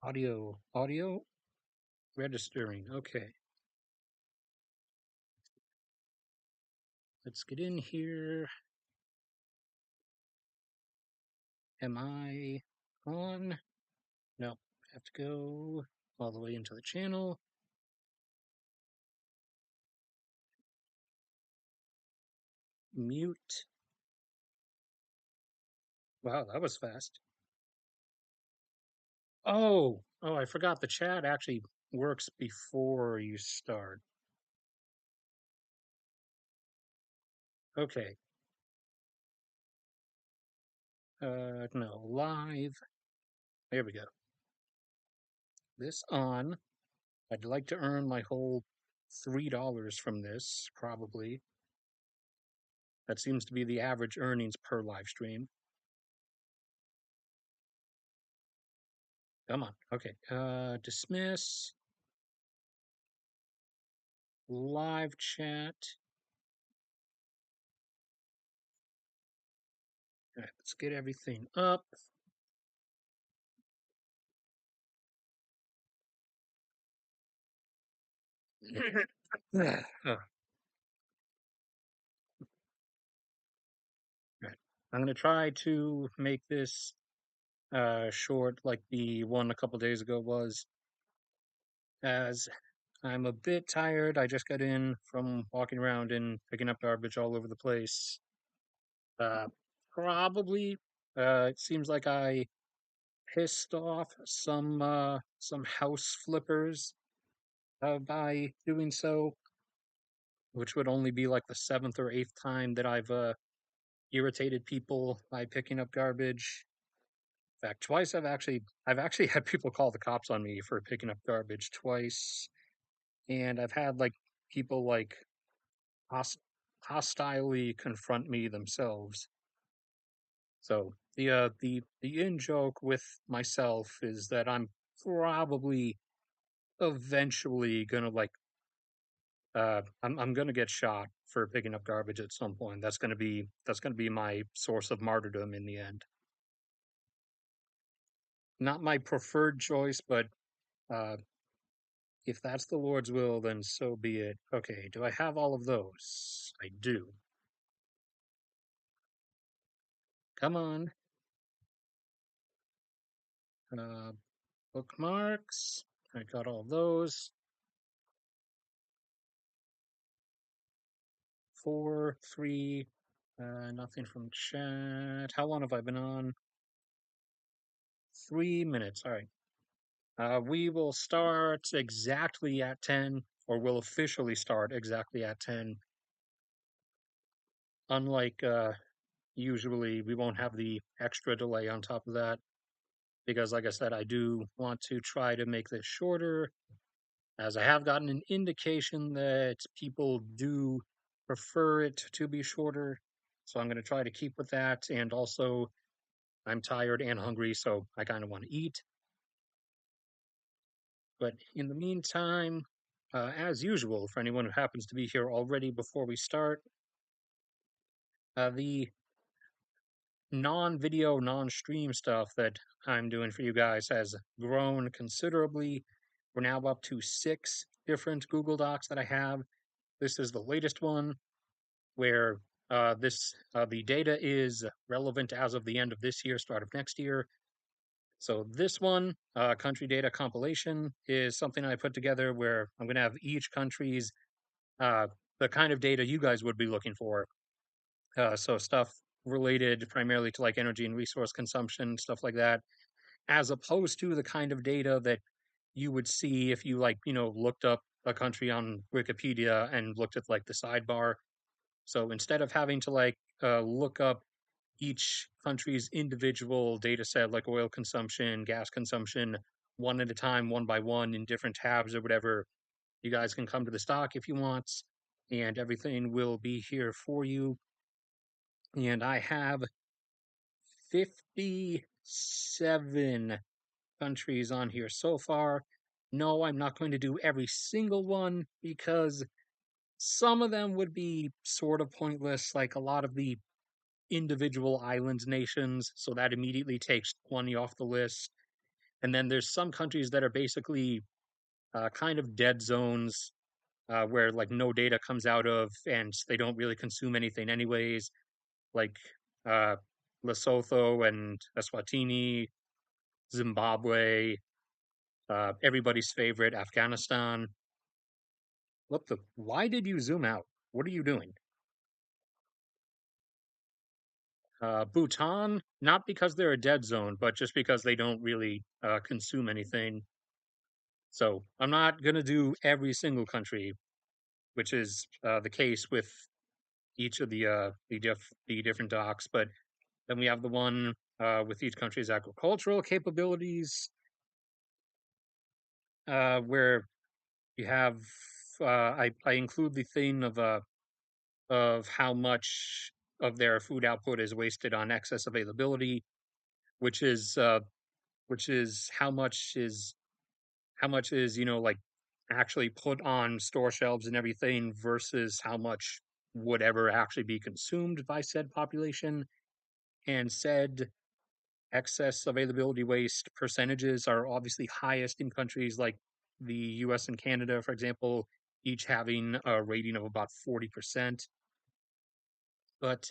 Audio registering. Okay, let's get in here. Am I on? No, I have to go all the way into the channel. Mute. Wow, that was fast. Oh, I forgot the chat actually works before you start. Okay. No, live. There we go. This on. I'd like to earn my whole $3 from this, probably. That seems to be the average earnings per live stream. Come on. Okay. Dismiss. Live chat. All right, let's get everything up. Oh, right. I'm going to try to make this short like the one a couple days ago was, as I'm a bit tired. I just got in from walking around and picking up garbage all over the place. Uh, Probably, it seems like I pissed off some house flippers by doing so, which would only be like the seventh or eighth time that I've irritated people by picking up garbage. In fact, twice I've actually had people call the cops on me for picking up garbage twice, and I've had like people like host- hostilely confront me themselves. So the in joke with myself is that I'm probably eventually gonna like I'm gonna get shot for picking up garbage at some point. That's gonna be my source of martyrdom in the end. Not my preferred choice, but uh if that's the Lord's will, then so be it. Okay, do I have all of those? I do. Come on. Uh Bookmarks. I got all those. 4, 3, nothing from chat. How long have I been on? 3 minutes. All right. We will start exactly at 10, or we'll officially start exactly at 10. Unlike usually, we won't have the extra delay on top of that because, like I said, I do want to try to make this shorter, as I have gotten an indication that people do prefer it to be shorter. So I'm going to try to keep with that. And also, I'm tired and hungry, so I kind of want to eat. But in the meantime, as usual, for anyone who happens to be here already before we start, the non-video, non-stream stuff that I'm doing for you guys has grown considerably. We're now up to 6 different Google Docs that I have. This is the latest one where the data is relevant as of the end of this year, start of next year. So this one, country data compilation, is something I put together where I'm going to have each country's uh, the kind of data you guys would be looking for. So stuff related primarily to like energy and resource consumption, stuff like that, as opposed to the kind of data that you would see if you like, looked up a country on Wikipedia and looked at like the sidebar. So instead of having to like look up each country's individual data set, like oil consumption, gas consumption, one at a time, one by one in different tabs or whatever. You guys can come to the stock if you want, and everything will be here for you. And I have 57 countries on here so far. No, I'm not going to do every single one because some of them would be sort of pointless, like a lot of the individual island nations, so that immediately takes 20 off the list. And then there's some countries that are basically kind of dead zones where like no data comes out of and they don't really consume anything anyways, like uh, Lesotho and Eswatini, Zimbabwe, everybody's favorite, Afghanistan. What the? Why did you zoom out? What are you doing? Bhutan, not because they're a dead zone, but just because they don't really consume anything. So I'm not gonna do every single country, which is the case with each of the different docs. But then we have the one with each country's agricultural capabilities, where you have I include the thing of how much of their food output is wasted on excess availability, which is uh, which is how much is like actually put on store shelves and everything versus how much would ever actually be consumed by said population, and said excess availability waste percentages are obviously highest in countries like the US and Canada, for example, each having a rating of about 40%. But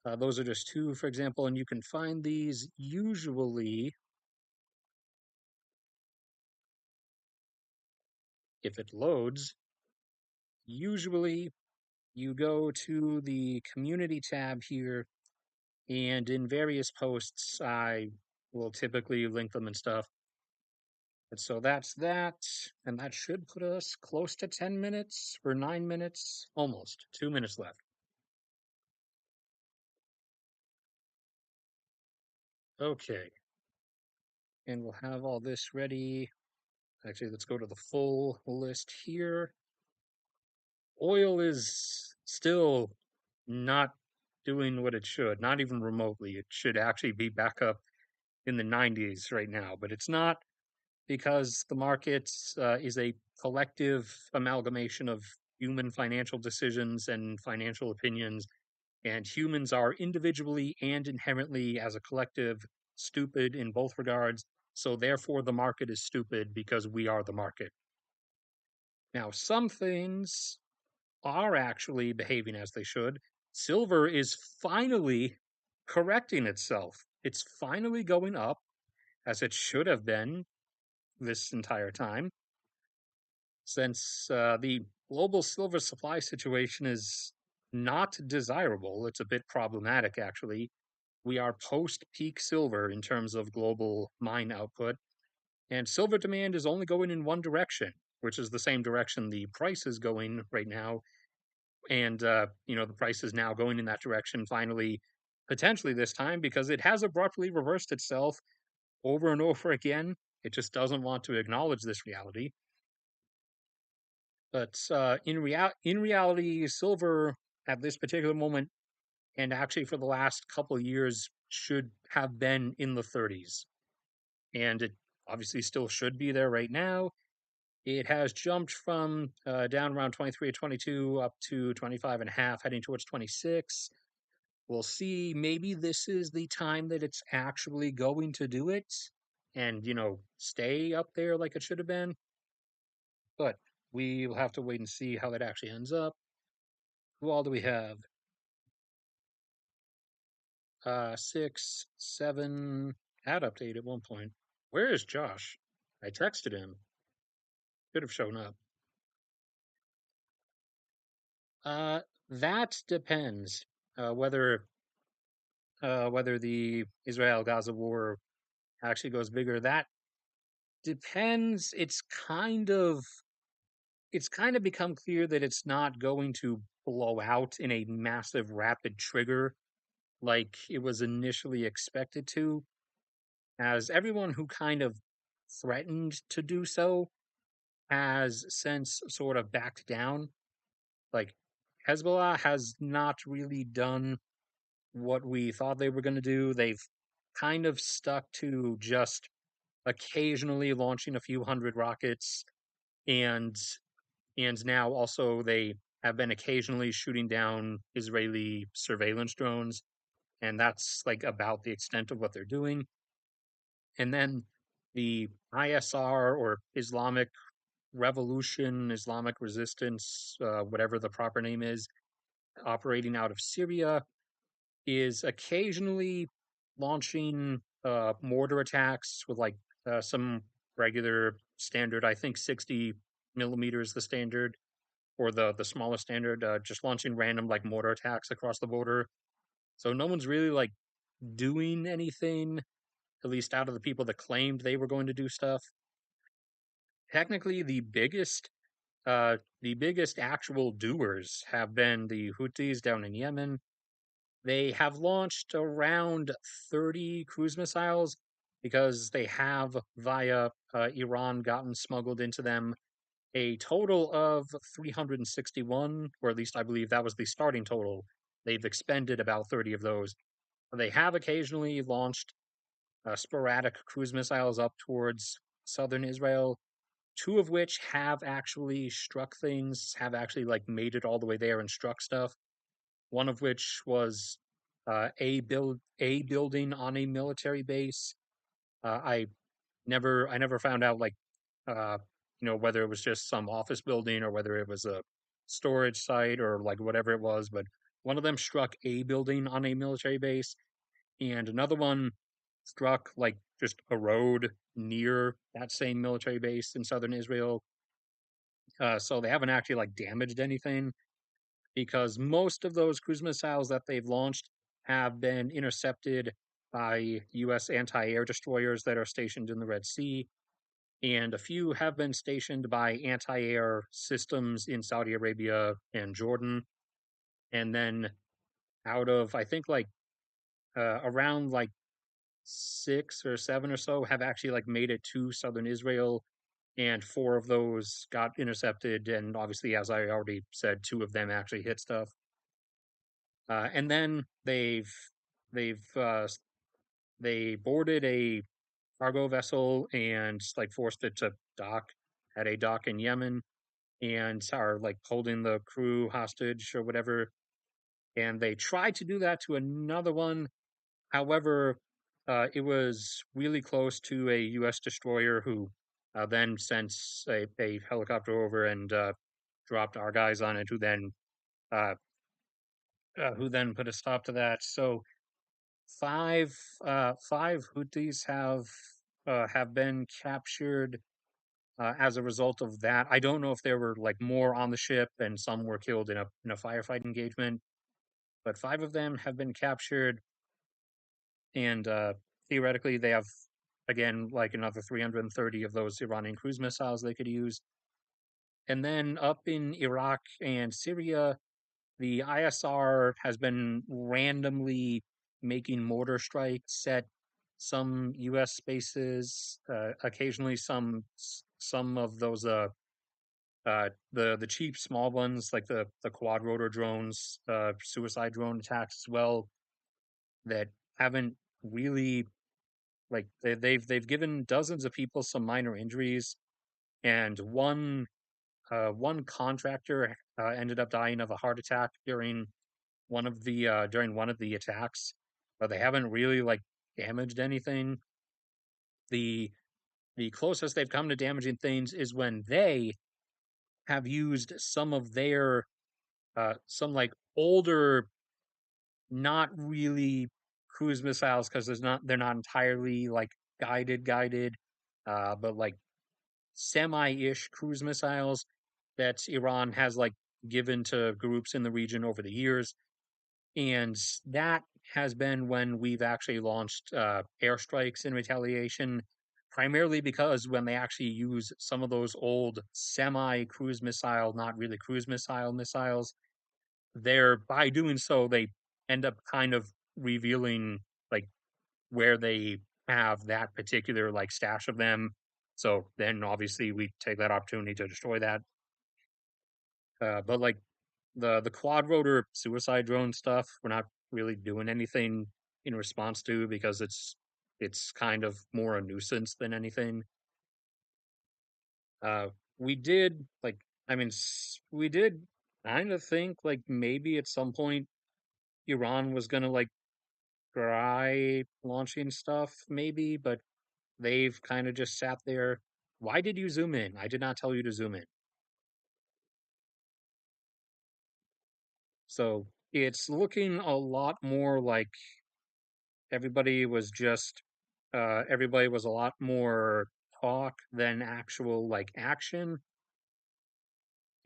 those are just two, for example, and you can find these usually, if it loads, usually you go to the community tab here, and in various posts, I will typically link them and stuff. And so that's that, and that should put us close to 10 minutes or 9 minutes, almost 2 minutes left. Okay, and we'll have all this ready. Actually, let's go to the full list here. Oil is still not doing what it should, not even remotely. It should actually be back up in the 90s right now, but it's not because the market is a collective amalgamation of human financial decisions and financial opinions, and humans are individually and inherently, as a collective, stupid in both regards. So, therefore, the market is stupid because we are the market. Now, some things are actually behaving as they should. Silver is finally correcting itself. It's finally going up as it should have been this entire time, since the global silver supply situation is not desirable. It's a bit problematic, actually. We are post peak silver in terms of global mine output, and silver demand is only going in one direction, which is the same direction the price is going right now. And the price is now going in that direction finally, potentially this time, because it has abruptly reversed itself over and over again. It just doesn't want to acknowledge this reality. But in reality, silver at this particular moment, and actually for the last couple of years, should have been in the 30s, and it obviously still should be there right now. It has jumped from down around 23 or 22 up to 25 and a half, heading towards 26. We'll see. Maybe this is the time that it's actually going to do it and, stay up there like it should have been. But we'll have to wait and see how that actually ends up. Who all do we have? 6, 7, had update at one point. Where is Josh? I texted him. Should have shown up. Uh, that depends. Whether the Israel-Gaza war actually goes bigger. That depends. It's kind of become clear that it's not going to blow out in a massive rapid trigger like it was initially expected to, as everyone who kind of threatened to do so has since sort of backed down. Like, Hezbollah has not really done what we thought they were going to do. They've kind of stuck to just occasionally launching a few hundred rockets, and now also they have been occasionally shooting down Israeli surveillance drones, and that's like about the extent of what they're doing. And then the ISR or Islamic Revolution, Islamic Resistance, whatever the proper name is, operating out of Syria, is occasionally launching mortar attacks with like some regular standard, I think 60 millimeters the standard or the smallest standard, just launching random like mortar attacks across the border. So no one's really like doing anything, at least out of the people that claimed they were going to do stuff. Technically, the biggest actual doers have been the Houthis down in Yemen. They have launched around 30 cruise missiles because they have, via Iran, gotten smuggled into them a total of 361, or at least I believe that was the starting total. They've expended about 30 of those. They have occasionally launched sporadic cruise missiles up towards southern Israel, two of which have actually struck things, have actually like made it all the way there and struck stuff. One of which was a building on a military base. I never found out like uh, whether it was just some office building or whether it was a storage site or like whatever it was. But one of them struck a building on a military base, and another one struck like just a road near that same military base in southern Israel. So they haven't actually like damaged anything because most of those cruise missiles that they've launched have been intercepted by U.S. anti-air destroyers that are stationed in the Red Sea, and a few have been stationed by anti-air systems in Saudi Arabia and Jordan. And then out of I think like around like six or seven or so have actually like made it to southern Israel, and four of those got intercepted. And obviously, as I already said, two of them actually hit stuff. And then they've they boarded a cargo vessel and like forced it to dock at a dock in Yemen and are like holding the crew hostage or whatever. And they tried to do that to another one. However, it was really close to a U.S. destroyer who then sent a helicopter over and dropped our guys on it, uh, who then put a stop to that. So five five Houthis have been captured as a result of that. I don't know if there were like more on the ship and some were killed in a firefight engagement, but five of them have been captured, and theoretically they have again like another 330 of those Iranian cruise missiles they could use. And then up in Iraq and Syria, the ISR has been randomly making mortar strikes at some U.S. bases, occasionally some of those the cheap small ones like the quad rotor drones, suicide drone attacks as well, that haven't really like they've given dozens of people some minor injuries, and one contractor ended up dying of a heart attack during one of the attacks, but they haven't really like damaged anything. The the closest they've come to damaging things is when they have used some of their some like older, not really cruise missiles because they're not entirely like guided, but like semi-ish cruise missiles that Iran has like given to groups in the region over the years. And that has been when we've actually launched airstrikes in retaliation, primarily because when they actually use some of those old semi cruise missile, not really cruise missiles, they're by doing so, they end up kind of revealing like where they have that particular like stash of them. So then obviously we take that opportunity to destroy that. But like the quad rotor suicide drone stuff, we're not really doing anything in response to because it's kind of more a nuisance than anything. Uh, we did like I mean we did kind of think like maybe at some point Iran was gonna like try launching stuff maybe, but they've kind of just sat there. Why did you zoom in? I did not tell you to zoom in. So it's looking a lot more like everybody was a lot more talk than actual like action.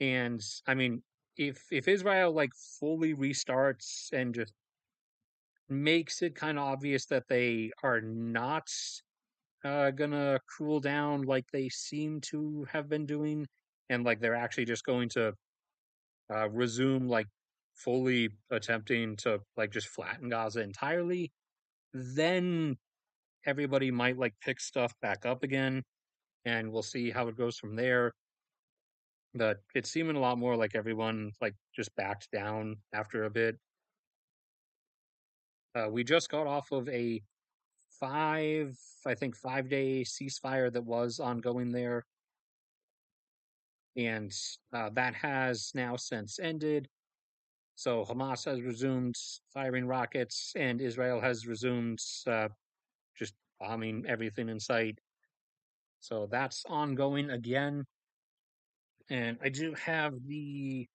And I mean, if Israel like fully restarts and just makes it kind of obvious that they are not gonna cool down like they seem to have been doing, and like they're actually just going to resume like fully attempting to like just flatten Gaza entirely, then everybody might like pick stuff back up again, and we'll see how it goes from there. But it's seeming a lot more like everyone like just backed down after a bit. We just got off of a five, I think 5 day ceasefire that was ongoing there, and that has now since ended. So Hamas has resumed firing rockets, and Israel has resumed just bombing everything in sight. So that's ongoing again. And I do have the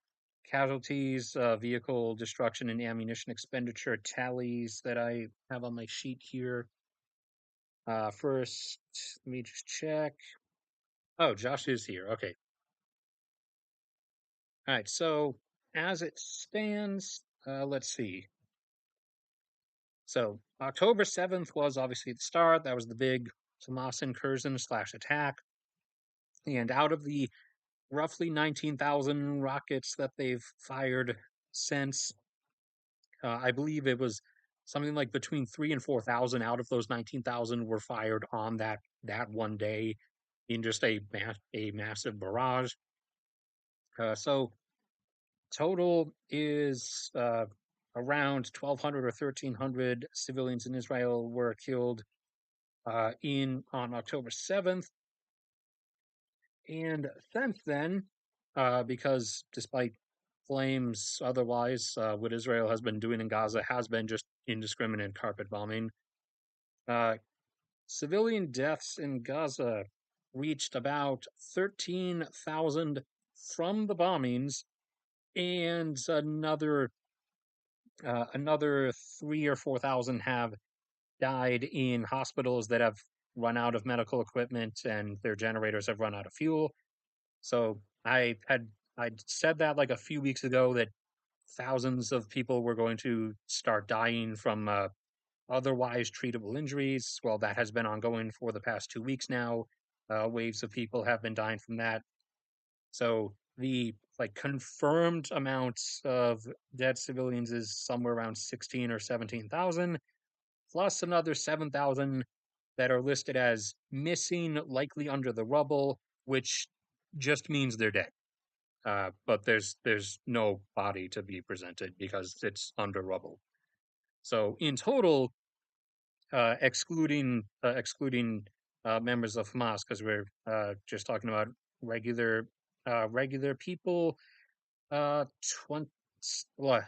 casualties, vehicle destruction, and ammunition expenditure tallies that I have on my sheet here. First, let me just check. Oh, Josh is here. Okay. All right. So as it stands, let's see. So October 7th was obviously the start. That was the big Hamas incursion slash attack. And out of the roughly 19,000 rockets that they've fired since, I believe it was something like between 3 and 4,000 out of those 19,000 were fired on that one day in just a massive barrage. So total is around 1,200 or 1,300 civilians in Israel were killed in on October 7th. And since then, because despite claims otherwise, what Israel has been doing in Gaza has been just indiscriminate carpet bombing. Uh, Civilian deaths in Gaza reached about 13,000 from the bombings, and another 3 or 4,000 have died in hospitals that have run out of medical equipment and their generators have run out of fuel. So I said that like a few weeks ago that thousands of people were going to start dying from otherwise treatable injuries. Well, that has been ongoing for the past 2 weeks now. Waves of people have been dying from that. So the like confirmed amounts of dead civilians is somewhere around 16 or 17,000, plus another 7,000 that are listed as missing, likely under the rubble, which just means they're dead. But there's no body to be presented because it's under rubble. So in total, excluding members of Hamas, because we're just talking about regular regular people, 20 what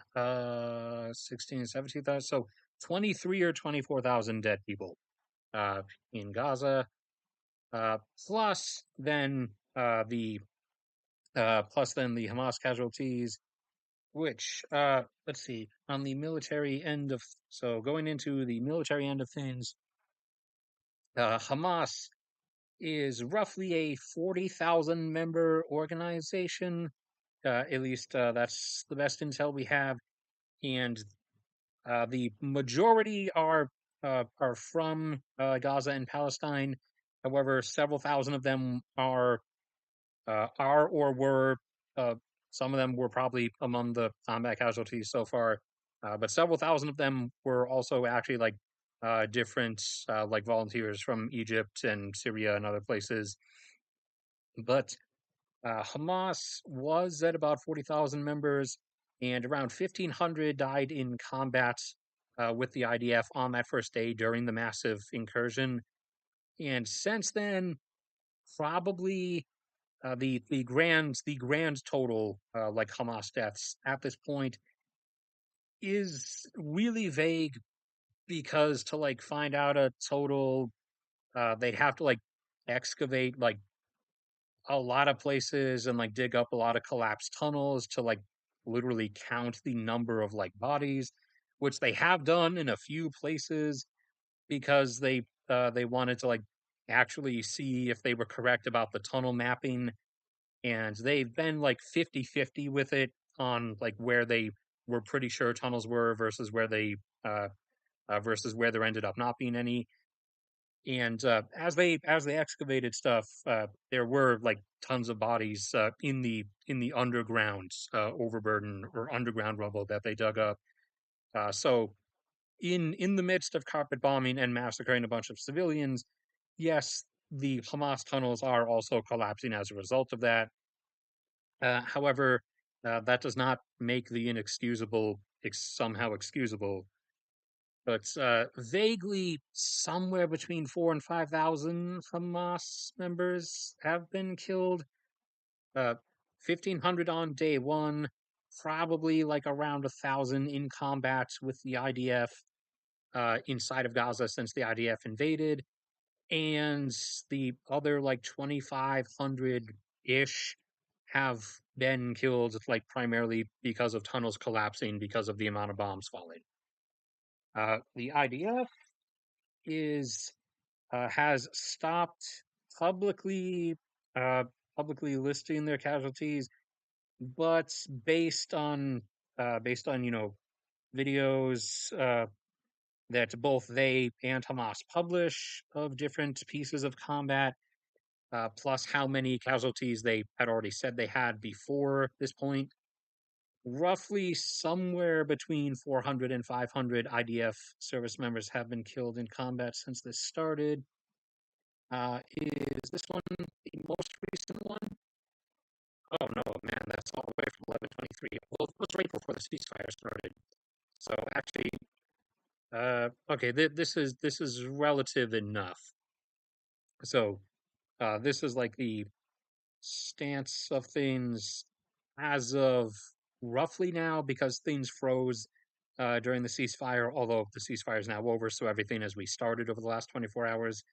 16, 17,000, so 23 or 24,000 dead people in Gaza, uh, plus then plus then the Hamas casualties, which let's see, on the military end of, so going into the military end of things, Hamas is roughly a 40,000 member organization. At least that's the best intel we have, and the majority are from Gaza and Palestine. However, several thousand of them are or were uh, some of them were probably among the combat casualties so far, but several thousand of them were also actually like different like volunteers from Egypt and Syria and other places. But Hamas was at about 40,000 members, and around 1,500 died in combat with the IDF on that first day during the massive incursion. And since then, probably the grand total like Hamas deaths at this point is really vague, because to like find out a total they'd have to like excavate like a lot of places and like dig up a lot of collapsed tunnels to like literally count the number of like bodies, which they have done in a few places because they wanted to like actually see if they were correct about the tunnel mapping, and they've been like 50-50 with it on like where they were pretty sure tunnels were uh, versus where there ended up not being any. And as they excavated stuff, there were like tons of bodies in the underground overburden or underground rubble that they dug up. So in the midst of carpet bombing and massacring a bunch of civilians, yes, the Hamas tunnels are also collapsing as a result of that. However, that does not make the inexcusable somehow excusable. But vaguely, somewhere between 4 and 5,000 Hamas members have been killed. 1,500 on day one, probably like around 1,000 in combat with the IDF inside of Gaza since the IDF invaded, and the other like 2,500 ish have been killed, like primarily because of tunnels collapsing because of the amount of bombs falling. The IDF is has stopped publicly uh, publicly listing their casualties, but based on videos that both they and Hamas publish of different pieces of combat, plus how many casualties they had already said they had before this point. Roughly somewhere between 400 and 500 IDF service members have been killed in combat since this started. Is this one the most recent one? Oh no, man, that's all the way from 11/23. Well, it was right before the ceasefire started. So actually, okay, this is relative enough. So this is like the stance of things as of roughly now because things froze during the ceasefire, although the ceasefire is now over, so everything as we started over the last 24 hours.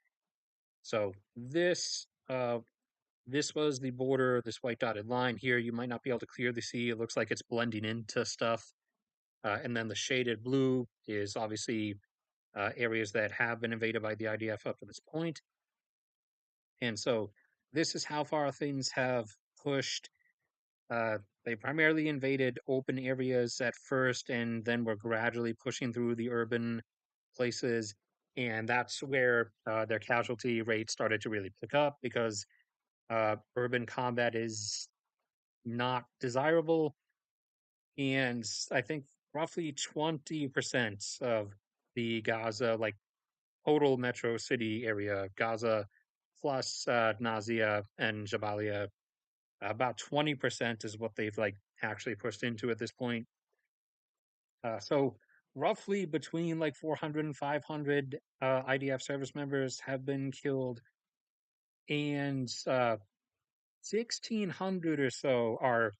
So this was the border, this white dotted line here. You might not be able to clearly see. It looks like it's blending into stuff. And then the shaded blue is obviously areas that have been invaded by the IDF up to this point. And so this is how far things have pushed. Uh, they primarily invaded open areas at first and then were gradually pushing through the urban places. And that's where their casualty rate started to really pick up because urban combat is not desirable. And I think roughly 20% of the Gaza, like total metro city area, Gaza plus Nazia and Jabalia, about 20% is what they've like actually pushed into at this point. So roughly between like 400 and 500 IDF service members have been killed, and 1,600 or so are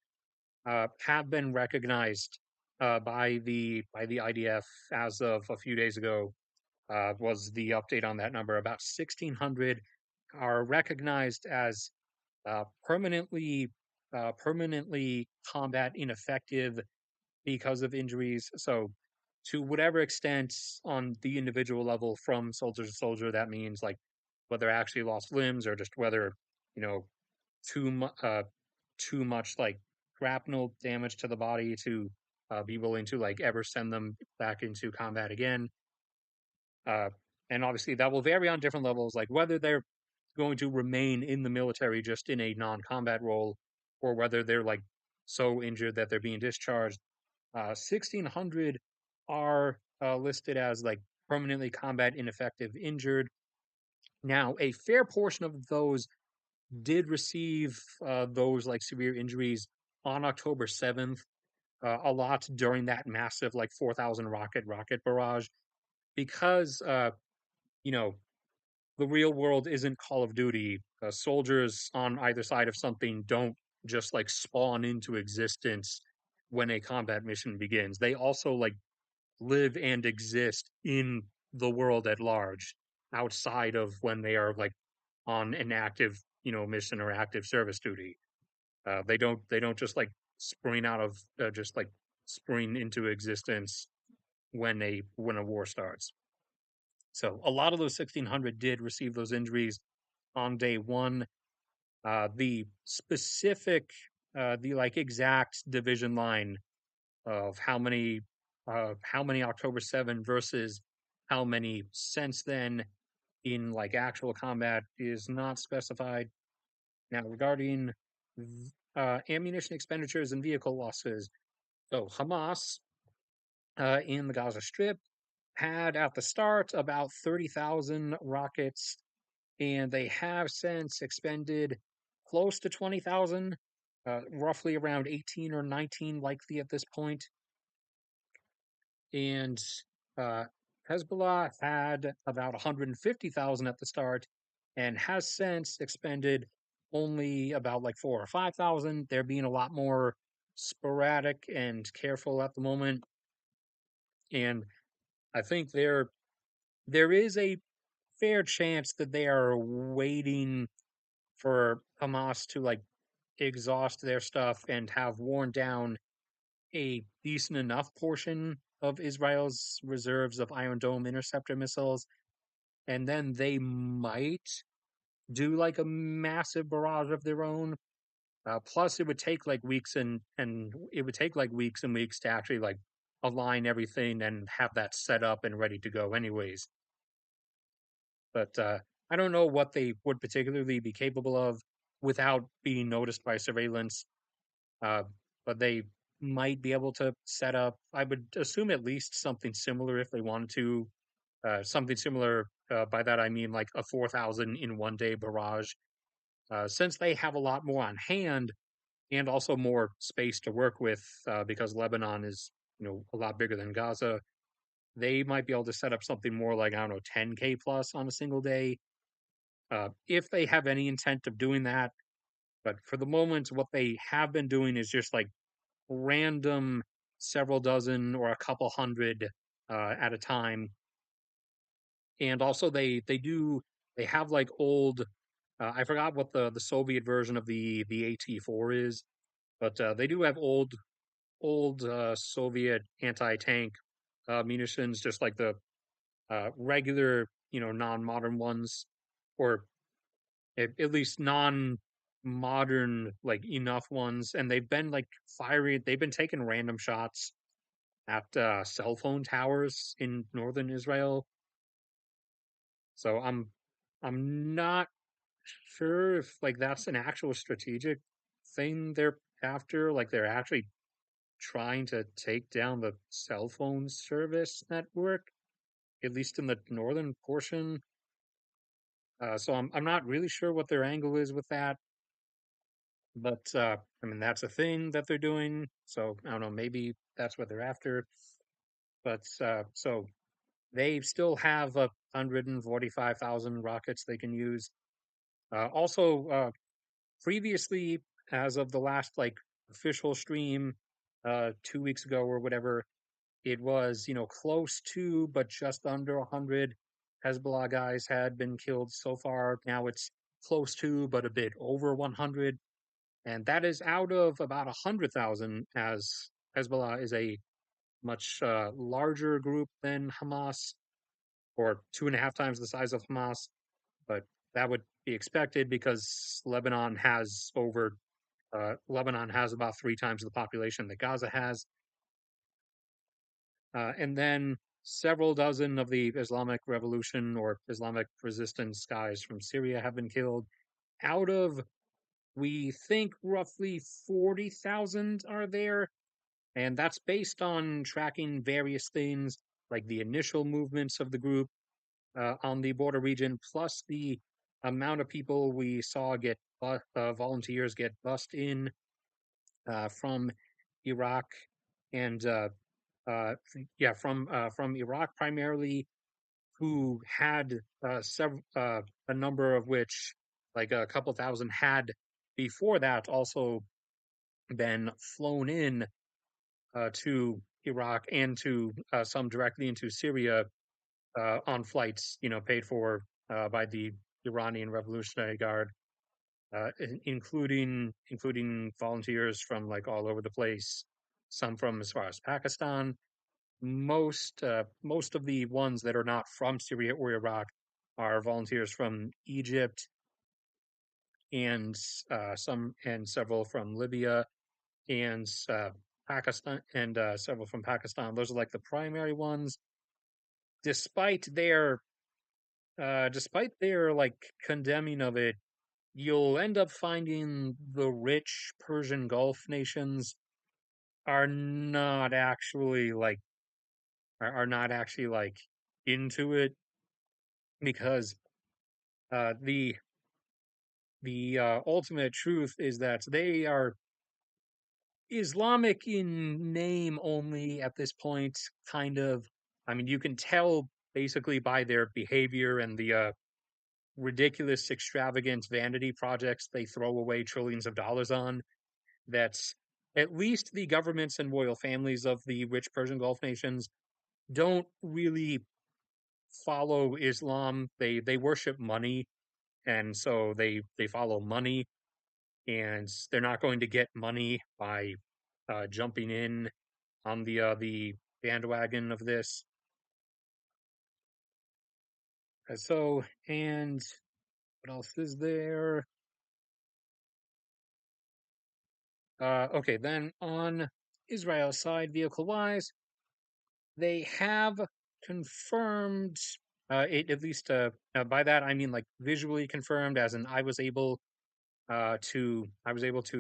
have been recognized by the IDF as of a few days ago. Was the update on that number? About 1,600 are recognized as permanently combat ineffective because of injuries. So, to whatever extent on the individual level, from soldier to soldier, that means like whether actually lost limbs or just whether you know too much too much like shrapnel damage to the body to be willing to like ever send them back into combat again. Uh, and obviously that will vary on different levels, like whether they're going to remain in the military just in a non-combat role, or whether they're like so injured that they're being discharged. 1,600 are listed as like permanently combat ineffective injured. Now, a fair portion of those did receive those like severe injuries on October 7th, a lot during that massive like 4,000 rocket barrage, because you know the real world isn't Call of Duty. Soldiers on either side of something don't just like spawn into existence when a combat mission begins. They also like live and exist in the world at large. outside of when they are like on an active, mission or active service duty. They don't just like spring out of just like spring into existence when a war starts. So a lot of those 1600 did receive those injuries on day one. The specific, the like exact division line of how many October 7 versus how many since then in like actual combat is not specified. Now, regarding ammunition expenditures and vehicle losses, so Hamas in the Gaza Strip had at the start about 30,000 rockets, and they have since expended close to 20,000, roughly around 18 or 19 likely at this point. And uh, Hezbollah had about 150,000 at the start and has since expended only about like 4 or 5,000. They're being a lot more sporadic and careful at the moment. And I think there is a fair chance that they are waiting for Hamas to like exhaust their stuff and have worn down a decent enough portion of Israel's reserves of Iron Dome interceptor missiles, and then they might do like a massive barrage of their own. Plus, it would take like weeks and it would take like weeks and weeks to actually like align everything and have that set up and ready to go, anyways. But I don't know what they would particularly be capable of without being noticed by surveillance. Uh, but they might be able to set up, I would assume, at least something similar if they wanted to. Something similar, by that I mean like a 4,000 in 1 day barrage. Since they have a lot more on hand and also more space to work with, because Lebanon is, a lot bigger than Gaza, they might be able to set up something more like, I don't know, 10K plus on a single day, if they have any intent of doing that. But for the moment, what they have been doing is just like random several dozen or a couple hundred at a time. And also they have like old, I forgot what the Soviet version of the AT-4 is, but they do have old Soviet anti-tank munitions, just like the regular, non-modern ones, or at least non-modern like enough ones. And they've been taking random shots at cell phone towers in northern Israel. So I'm not sure if like that's an actual strategic thing they're after. Like they're actually trying to take down the cell phone service network, at least in the northern portion. So I'm not really sure what their angle is with that. But I mean that's a thing that they're doing. So I don't know, maybe that's what they're after. But so they still have 145,000 rockets they can use. Also, previously, as of the last like official stream, 2 weeks ago or whatever, it was close to but just under 100 Hezbollah guys had been killed so far. Now it's close to but a bit over 100, and that is out of about 100,000, as Hezbollah is a much larger group than Hamas, or 2.5 times the size of Hamas. But that would be expected because Lebanon has about 3 times the population that Gaza has, and then several dozen of the Islamic Revolution or Islamic resistance guys from Syria have been killed. Out of, we think, roughly 40,000 are there, and that's based on tracking various things like the initial movements of the group on the border region, plus the amount of people we saw volunteers get bussed in from Iraq and yeah, from Iraq primarily, who had a number of which, like a couple thousand, had before that also been flown in to Iraq and to some directly into Syria on flights, paid for by the Iranian Revolutionary Guard, including volunteers from like all over the place, some from as far as Pakistan. Most of the ones that are not from Syria or Iraq are volunteers from Egypt and some and several from Libya and Pakistan and several from Pakistan. Those are like the primary ones. Despite their despite their like condemning of it, you'll end up finding the rich Persian Gulf nations are not actually like are not actually like into it because the ultimate truth is that they are Islamic in name only at this point, kind of. I mean, you can tell basically by their behavior and the ridiculous, extravagant vanity projects they throw away trillions of dollars on. That's at least the governments and royal families of the rich Persian Gulf nations don't really follow Islam. They worship money, and so they follow money, and they're not going to get money by jumping in on the bandwagon of this. And what else is there? Okay, then on Israel's side, vehicle wise, they have confirmed it at least by that I mean like visually confirmed, as in I was able to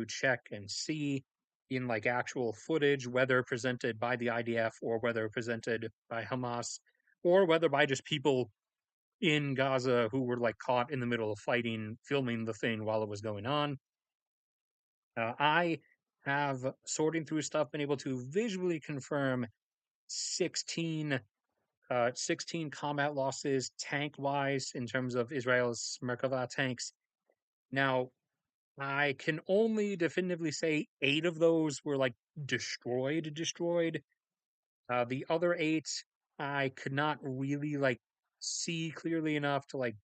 check and see in like actual footage, whether presented by the IDF or whether presented by Hamas or whether by just people in Gaza who were like caught in the middle of fighting, filming the thing while it was going on. I have, sorting through stuff, been able to visually confirm 16 16 combat losses tank wise in terms of Israel's Merkava tanks. Now, I can only definitively say 8 of those were like destroyed. The other 8, I could not really like see clearly enough to like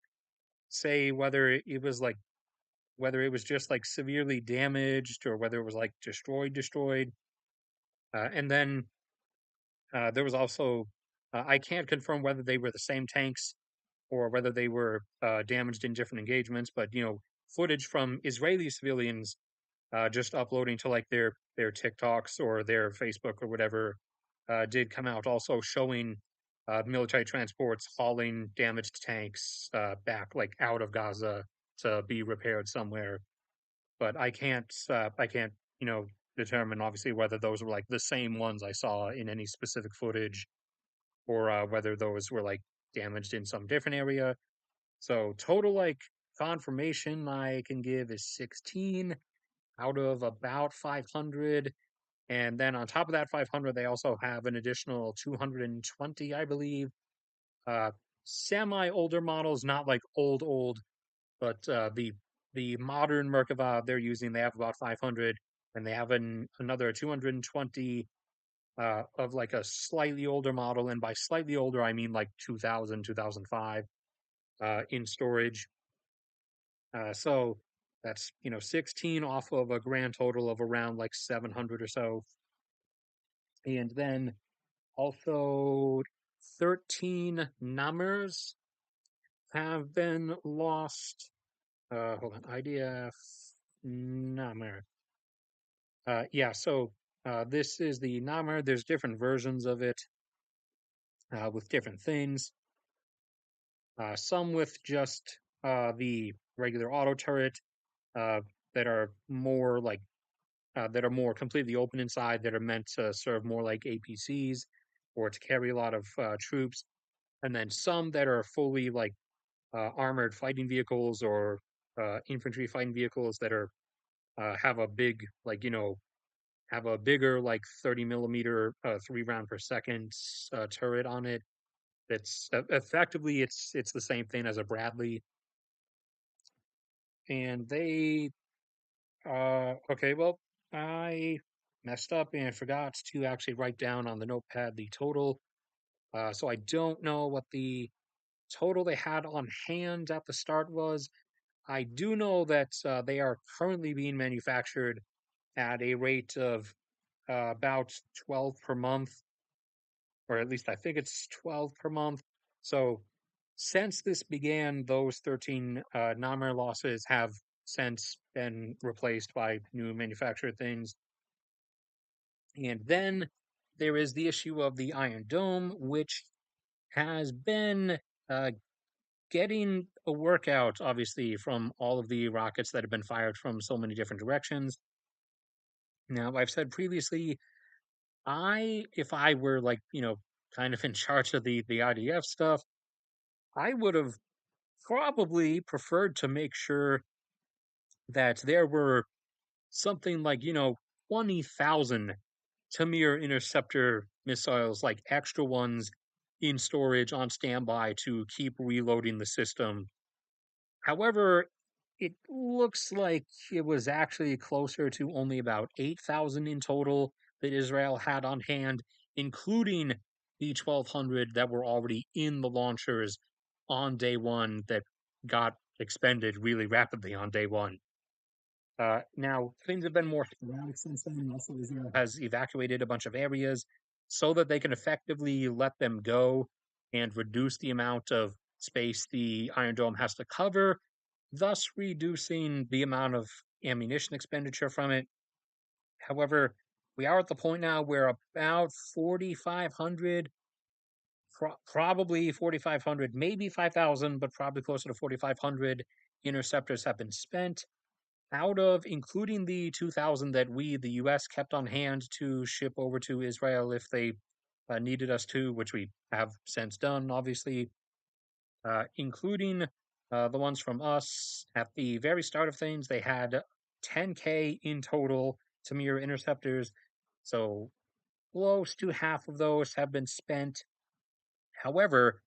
say whether it was just like severely damaged or whether it was like destroyed. And then there was also I can't confirm whether they were the same tanks or whether they were damaged in different engagements, but footage from Israeli civilians just uploading to like their TikToks or their Facebook or whatever did come out, also showing military transports hauling damaged tanks back like out of Gaza to be repaired somewhere. But I can't determine obviously whether those were like the same ones I saw in any specific footage or whether those were like damaged in some different area. So total like confirmation I can give is 16 out of about 500. And then on top of that 500, they also have an additional 220, I believe. Uh, Semi older models, not like old, but the modern Merkava they're using, they have about 500, and they have another 220 of like a slightly older model, and by slightly older I mean like 2000, 2005 in storage. So that's 16 off of a grand total of around like 700 or so. And then also 13 numbers have been lost. Hold on, IDF number. Yeah, so this is the number. There's different versions of it with different things. Some with just the regular auto turret uh, that are more like that are more completely open inside, that are meant to serve more like APCs or to carry a lot of troops, and then some that are fully like armored fighting vehicles or infantry fighting vehicles that are have a big like have a bigger like 30 millimeter 3 round per second turret on it. That's effectively it's the same thing as a Bradley, and they okay, well, I messed up and forgot to actually write down on the notepad the total. So I don't know what the total they had on hand at the start was. I do know that they are currently being manufactured at a rate of about 12 per month, or at least I think it's 12 per month. So since this began, those 13 nominal losses have since been replaced by new manufactured things. And then there is the issue of the Iron Dome, which has been uh, getting a workout, obviously, from all of the rockets that have been fired from so many different directions. Now, I've said previously, if I were like, kind of in charge of the IDF stuff, I would have probably preferred to make sure that there were something like, 20,000 Tamir interceptor missiles, like extra ones in storage on standby to keep reloading the system. However, it looks like it was actually closer to only about 8,000 in total that Israel had on hand, including the 1,200 that were already in the launchers on day one that got expended really rapidly on day one. Now, things have been more sporadic since then, and also Israel has evacuated a bunch of areas so that they can effectively let them go and reduce the amount of space the Iron Dome has to cover, thus reducing the amount of ammunition expenditure from it. However, we are at the point now where about 4,500, probably 4,500, maybe 5,000, but probably closer to 4,500 interceptors have been spent out of, including the 2,000 that the US, kept on hand to ship over to Israel if they needed us to, which we have since done, obviously, including the ones from us at the very start of things. They had 10K in total Tamir interceptors, so close to half of those have been spent. However,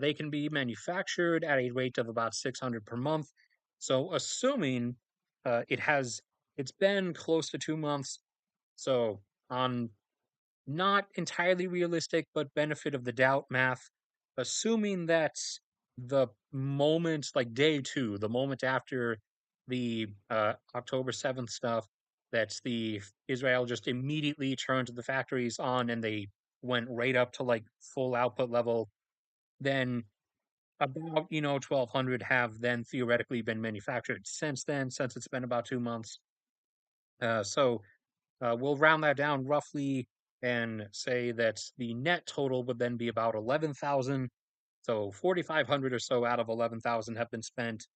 they can be manufactured at a rate of about 600 per month. So, assuming it's been close to 2 months. So, on not entirely realistic, but benefit of the doubt math, assuming that the moment, like day two, the moment after the October 7th stuff, that's the Israel just immediately turned the factories on and they went right up to like full output level, then about 1,200 have then theoretically been manufactured since then, since it's been about 2 months. So we'll round that down roughly and say that the net total would then be about 11,000. So 4,500 or so out of 11,000 have been spent,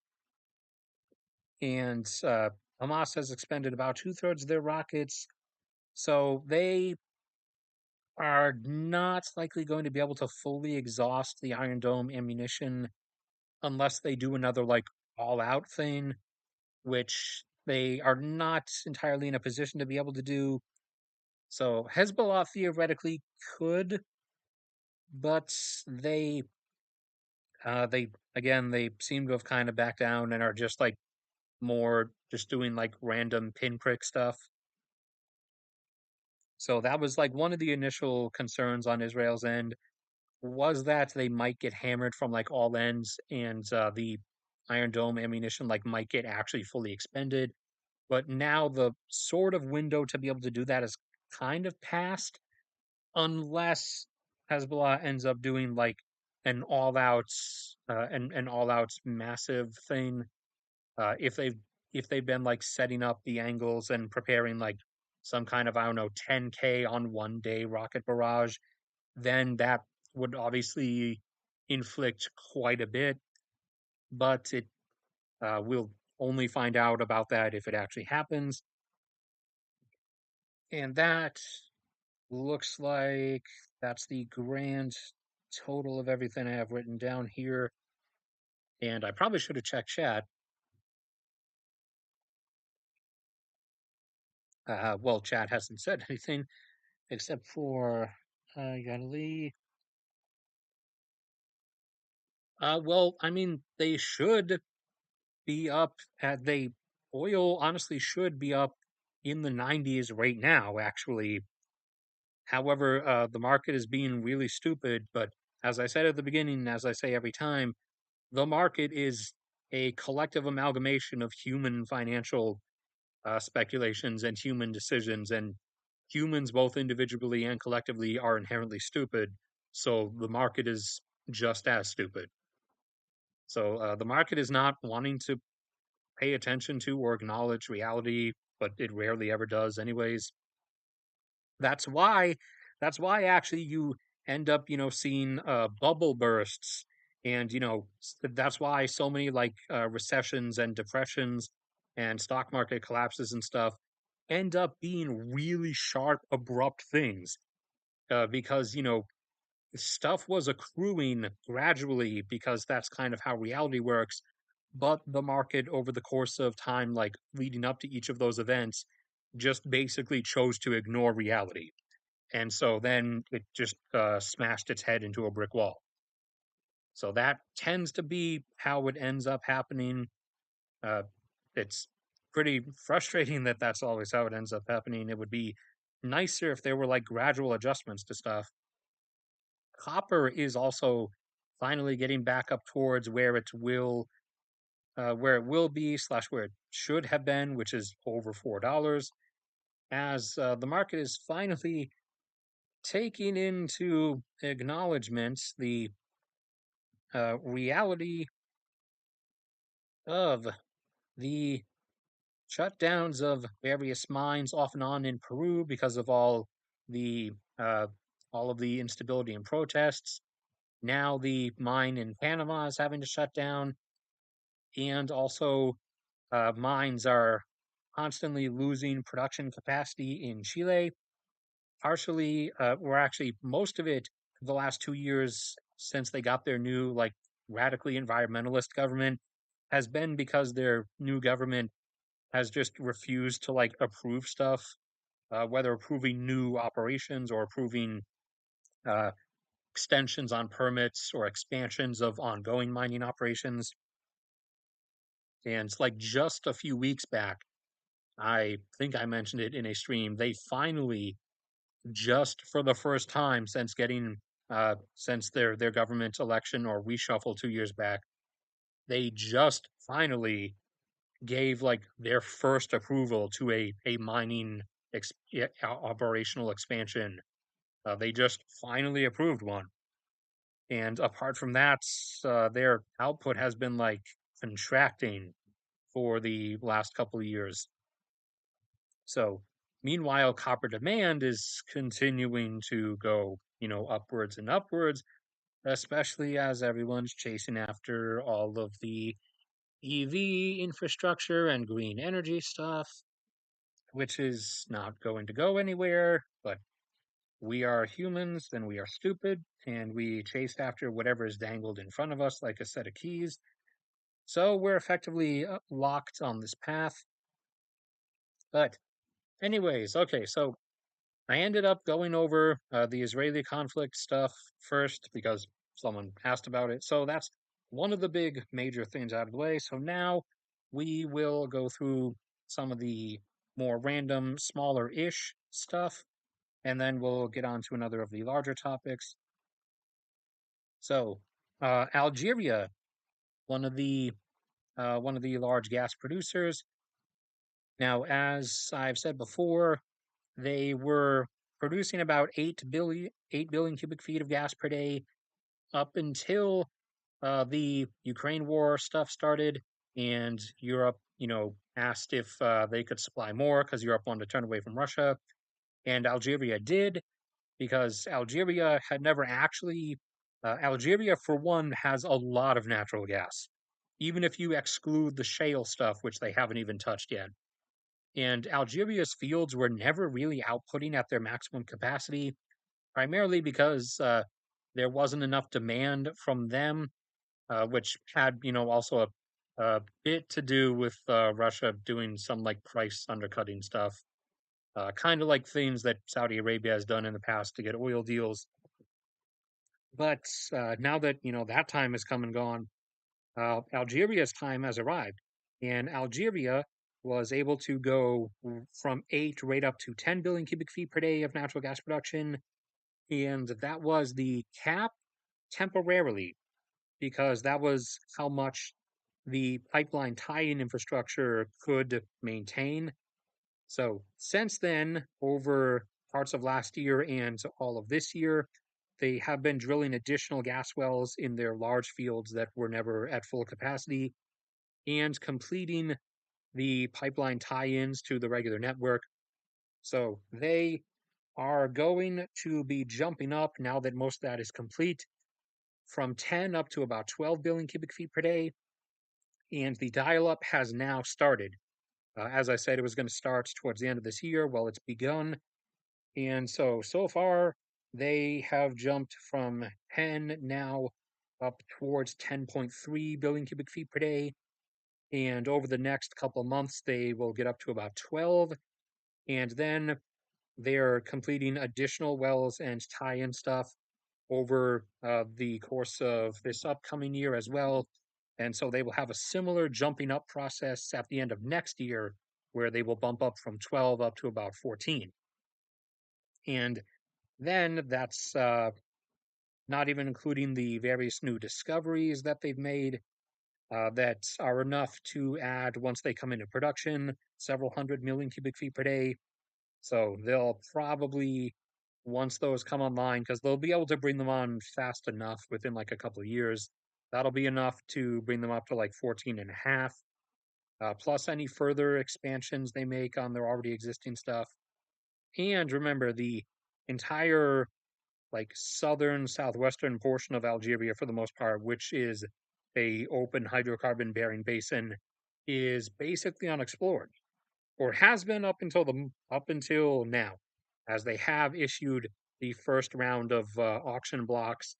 and Hamas has expended about two-thirds of their rockets. So they are not likely going to be able to fully exhaust the Iron Dome ammunition unless they do another like all out thing, which they are not entirely in a position to be able to do. So Hezbollah theoretically could, but they again they seem to have kind of backed down and are just like more just doing like random pinprick stuff. So that was like one of the initial concerns on Israel's end, was that they might get hammered from like all ends, and the Iron Dome ammunition like might get actually fully expended. But now the sort of window to be able to do that is kind of passed, unless Hezbollah ends up doing like an all out massive thing. If they've been like setting up the angles and preparing like some kind of, I don't know, 10K on one day rocket barrage, then that would obviously inflict quite a bit. But we'll only find out about that if it actually happens. And that looks like that's the grand total of everything I have written down here. And I probably should have checked chat. Well, chat hasn't said anything except for Yanli. Well, I mean, they should be up at they oil honestly should be up in the 90s right now, actually. However, the market is being really stupid. But as I said at the beginning, and as I say every time, the market is a collective amalgamation of human financial speculations and human decisions, and humans, both individually and collectively, are inherently stupid. So the market is just as stupid. So the market is not wanting to pay attention to or acknowledge reality, but it rarely ever does, anyways. That's why actually you end up, seeing bubble bursts, and that's why so many like recessions and depressions and stock market collapses and stuff end up being really sharp, abrupt things, because stuff was accruing gradually because that's kind of how reality works. But the market, over the course of time, like leading up to each of those events, just basically chose to ignore reality. And so then it just smashed its head into a brick wall. So that tends to be how it ends up happening. Uh, it's pretty frustrating that that's always how it ends up happening. It would be nicer if there were like gradual adjustments to stuff. Copper is also finally getting back up towards where it will be slash where it should have been, which is over $4, as the market is finally taking into acknowledgement the reality of the shutdowns of various mines off and on in Peru because of the uh, all of the instability and protests. Now the mine in Panama is having to shut down, and also mines are constantly losing production capacity in Chile. Partially, or actually most of it, the last 2 years since they got their new, like, radically environmentalist government, has been because their new government has just refused to like approve stuff, whether approving new operations or approving uh, extensions on permits or expansions of ongoing mining operations. And it's like just a few weeks back, I think I mentioned it in a stream, they finally, just for the first time since getting since their government election or reshuffle 2 years back, they just finally gave like their first approval to a mining operational expansion. They just finally approved one, and apart from that, their output has been like contracting for the last couple of years. So, meanwhile, copper demand is continuing to go, upwards and upwards, especially as everyone's chasing after all of the EV infrastructure and green energy stuff, which is not going to go anywhere. But we are humans and we are stupid, and we chase after whatever is dangled in front of us like a set of keys. So we're effectively locked on this path. But, anyways, okay, so I ended up going over the Israeli conflict stuff first because someone asked about it. So that's one of the big major things out of the way. So now we will go through some of the more random, smaller ish stuff, and then we'll get on to another of the larger topics. So, Algeria, one of the large gas producers. Now, as I've said before, they were producing about 8 billion cubic feet of gas per day up until the Ukraine war stuff started, and Europe, asked if they could supply more because Europe wanted to turn away from Russia, and Algeria did, because Algeria had never actually. Algeria, for one, has a lot of natural gas, even if you exclude the shale stuff, which they haven't even touched yet. And Algeria's fields were never really outputting at their maximum capacity, primarily because there wasn't enough demand from them, which had, also a bit to do with Russia doing some like price undercutting stuff, kind of like things that Saudi Arabia has done in the past to get oil deals. But now that that time has come and gone, Algeria's time has arrived, and Algeria was able to go from 8 right up to 10 billion cubic feet per day of natural gas production. And that was the cap temporarily, because that was how much the pipeline tie-in infrastructure could maintain. So since then, over parts of last year and all of this year, they have been drilling additional gas wells in their large fields that were never at full capacity and completing the pipeline tie-ins to the regular network. So they are going to be jumping up now that most of that is complete from 10 up to about 12 billion cubic feet per day. And the dial up has now started. As I said, it was going to start towards the end of this year. Well, it's begun. And so far, they have jumped from 10 now up towards 10.3 billion cubic feet per day. And over the next couple of months, they will get up to about 12. And then they're completing additional wells and tie in stuff over the course of this upcoming year as well. And so they will have a similar jumping up process at the end of next year, where they will bump up from 12 up to about 14. And then that's not even including the various new discoveries that they've made that are enough to add, once they come into production, several hundred million cubic feet per day. So they'll probably, once those come online, because they'll be able to bring them on fast enough within like a couple of years, that'll be enough to bring them up to like 14 and a half, plus any further expansions they make on their already existing stuff. And remember, the entire like southern southwestern portion of Algeria, for the most part, which is a open hydrocarbon bearing basin, is basically unexplored, or has been up until now, as they have issued the first round of auction blocks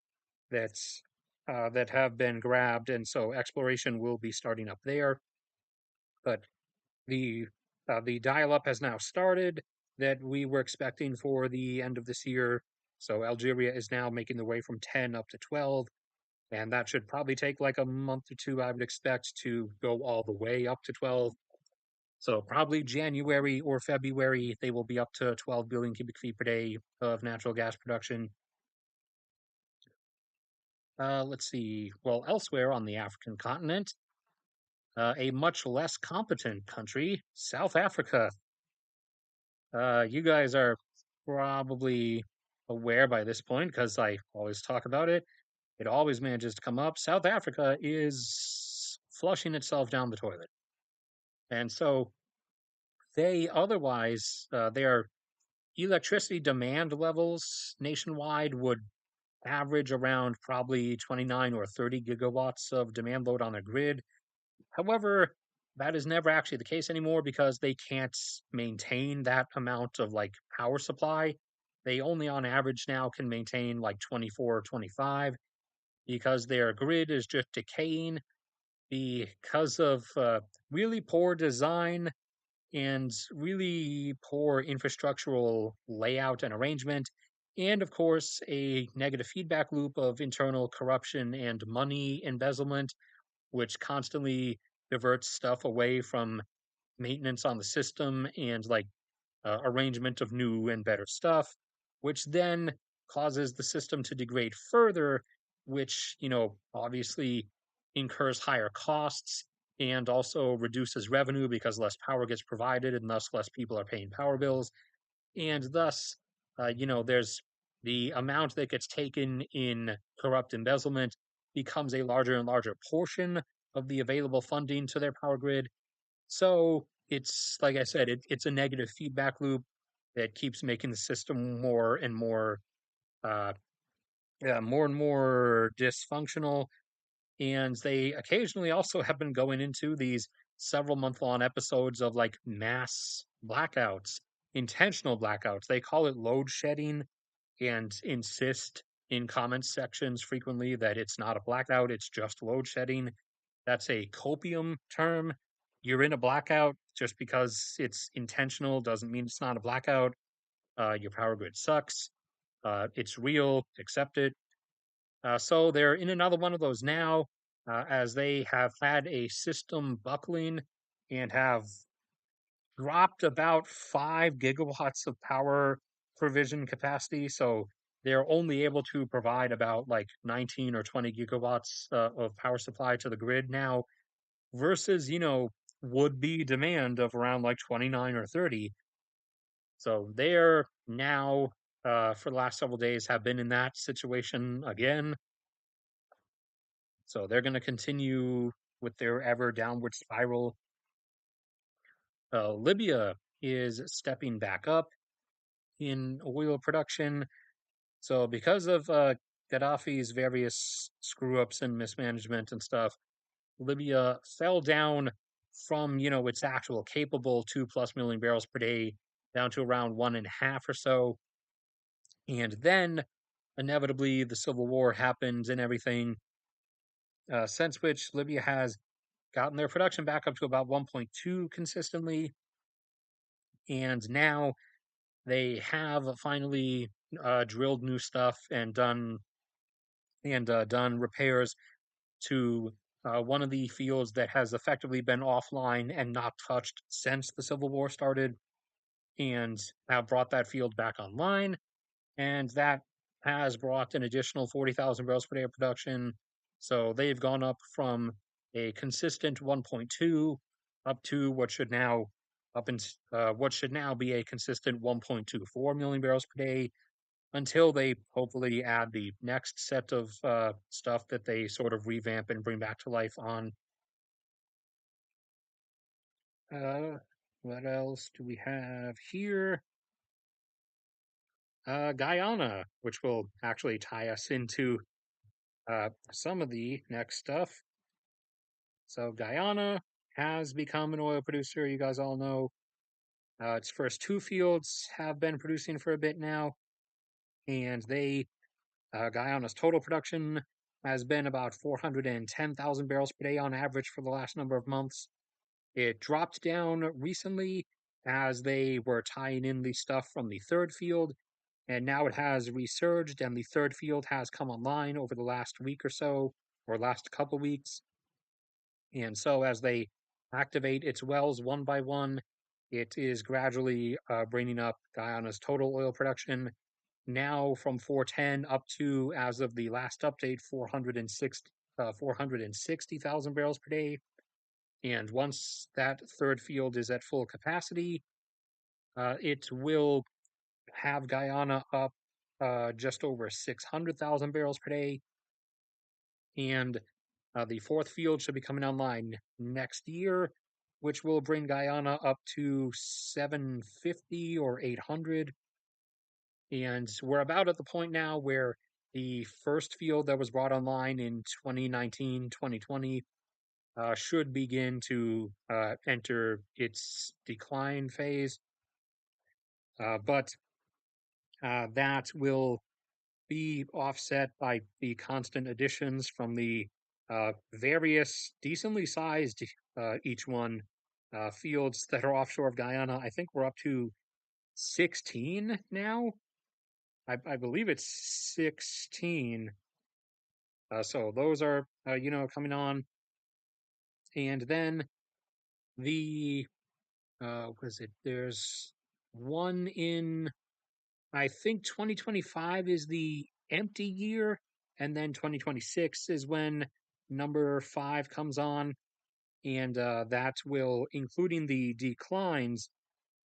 that's that have been grabbed, and so exploration will be starting up there. But the the dial-up has now started that we were expecting for the end of this year. So Algeria is now making the way from 10 up to 12, and that should probably take like a month or two, I would expect, to go all the way up to 12. So probably January or February, they will be up to 12 billion cubic feet per day of natural gas production. Let's see. Well, elsewhere on the African continent, a much less competent country, South Africa. You guys are probably aware by this point, because I always talk about it. It always manages to come up. South Africa is flushing itself down the toilet. And so their electricity demand levels nationwide would average around probably 29 or 30 gigawatts of demand load on their grid. However, that is never actually the case anymore, because they can't maintain that amount of like power supply. They only on average now can maintain like 24 or 25, because their grid is just decaying because of really poor design and really poor infrastructural layout and arrangement, and of course, a negative feedback loop of internal corruption and money embezzlement, which constantly diverts stuff away from maintenance on the system and like arrangement of new and better stuff, which then causes the system to degrade further, which, obviously incurs higher costs and also reduces revenue, because less power gets provided and thus less people are paying power bills. And thus, there's the amount that gets taken in corrupt embezzlement becomes a larger and larger portion of the available funding to their power grid. So it's like I said, it's a negative feedback loop that keeps making the system more and more, uh, yeah, more and more dysfunctional. And they occasionally also have been going into these several month-long episodes of like mass blackouts, intentional blackouts. They call it load shedding and insist in comment sections frequently that it's not a blackout, it's just load shedding. That's a copium term. You're in a blackout just because it's intentional doesn't mean it's not a blackout. Your power grid sucks. It's real, accept it. So they're in another one of those now, as they have had a system buckling and have dropped about 5 gigawatts of power provision capacity. So they're only able to provide about like 19 or 20 gigawatts of power supply to the grid now versus, would be demand of around like 29 or 30. So they're now, for the last several days, have been in that situation again. So they're going to continue with their ever downward spiral. Libya is stepping back up in oil production. So because of Gaddafi's various screw ups and mismanagement and stuff, Libya fell down from, its actual capable 2+ million barrels per day down to around 1.5 or so. And then inevitably the civil war happened and everything, since which Libya has gotten their production back up to about 1.2 consistently. And now they have finally drilled new stuff and done repairs to one of the fields that has effectively been offline and not touched since the Civil War started, and have brought that field back online. And that has brought an additional 40,000 barrels per day of production. So they've gone up from a consistent 1.2 up to what should now be a consistent 1.24 million barrels per day until they hopefully add the next set of stuff that they sort of revamp and bring back to life on. Uh, what else do we have here? Guyana, which will actually tie us into some of the next stuff. So Guyana has become an oil producer. You guys all know its first two fields have been producing for a bit now, and Guyana's total production has been about 410,000 barrels per day on average for the last number of months. It dropped down recently as they were tying in the stuff from the third field, and now it has resurged, and the third field has come online over the last week or so, or last couple weeks. And so, as they activate its wells one by one, it is gradually bringing up Guyana's total oil production now from 410 up to, as of the last update, 460,000 barrels per day. And once that third field is at full capacity, it will have Guyana up just over 600,000 barrels per day. And the fourth field should be coming online next year, which will bring Guyana up to 750 or 800. And we're about at the point now where the first field that was brought online in 2019, 2020 should begin to enter its decline phase. But that will be offset by the constant additions from the various decently sized, each one, fields that are offshore of Guyana. I think we're up to 16 now. I believe it's 16. So those are, coming on. And then the, was it? There's one in, I think 2025 is the empty year, and then 2026 is when number 5 comes on, and that will, including the declines,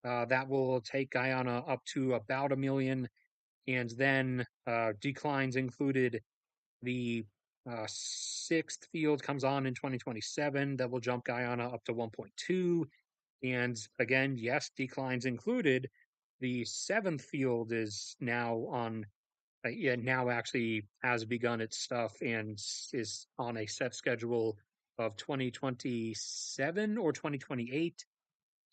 that will take Guyana up to about 1 million, and then declines included the sixth field comes on in 2027 that will jump Guyana up to 1.2. And again, yes, declines included. The seventh field is now on, now actually has begun its stuff and is on a set schedule of 2027 or 2028.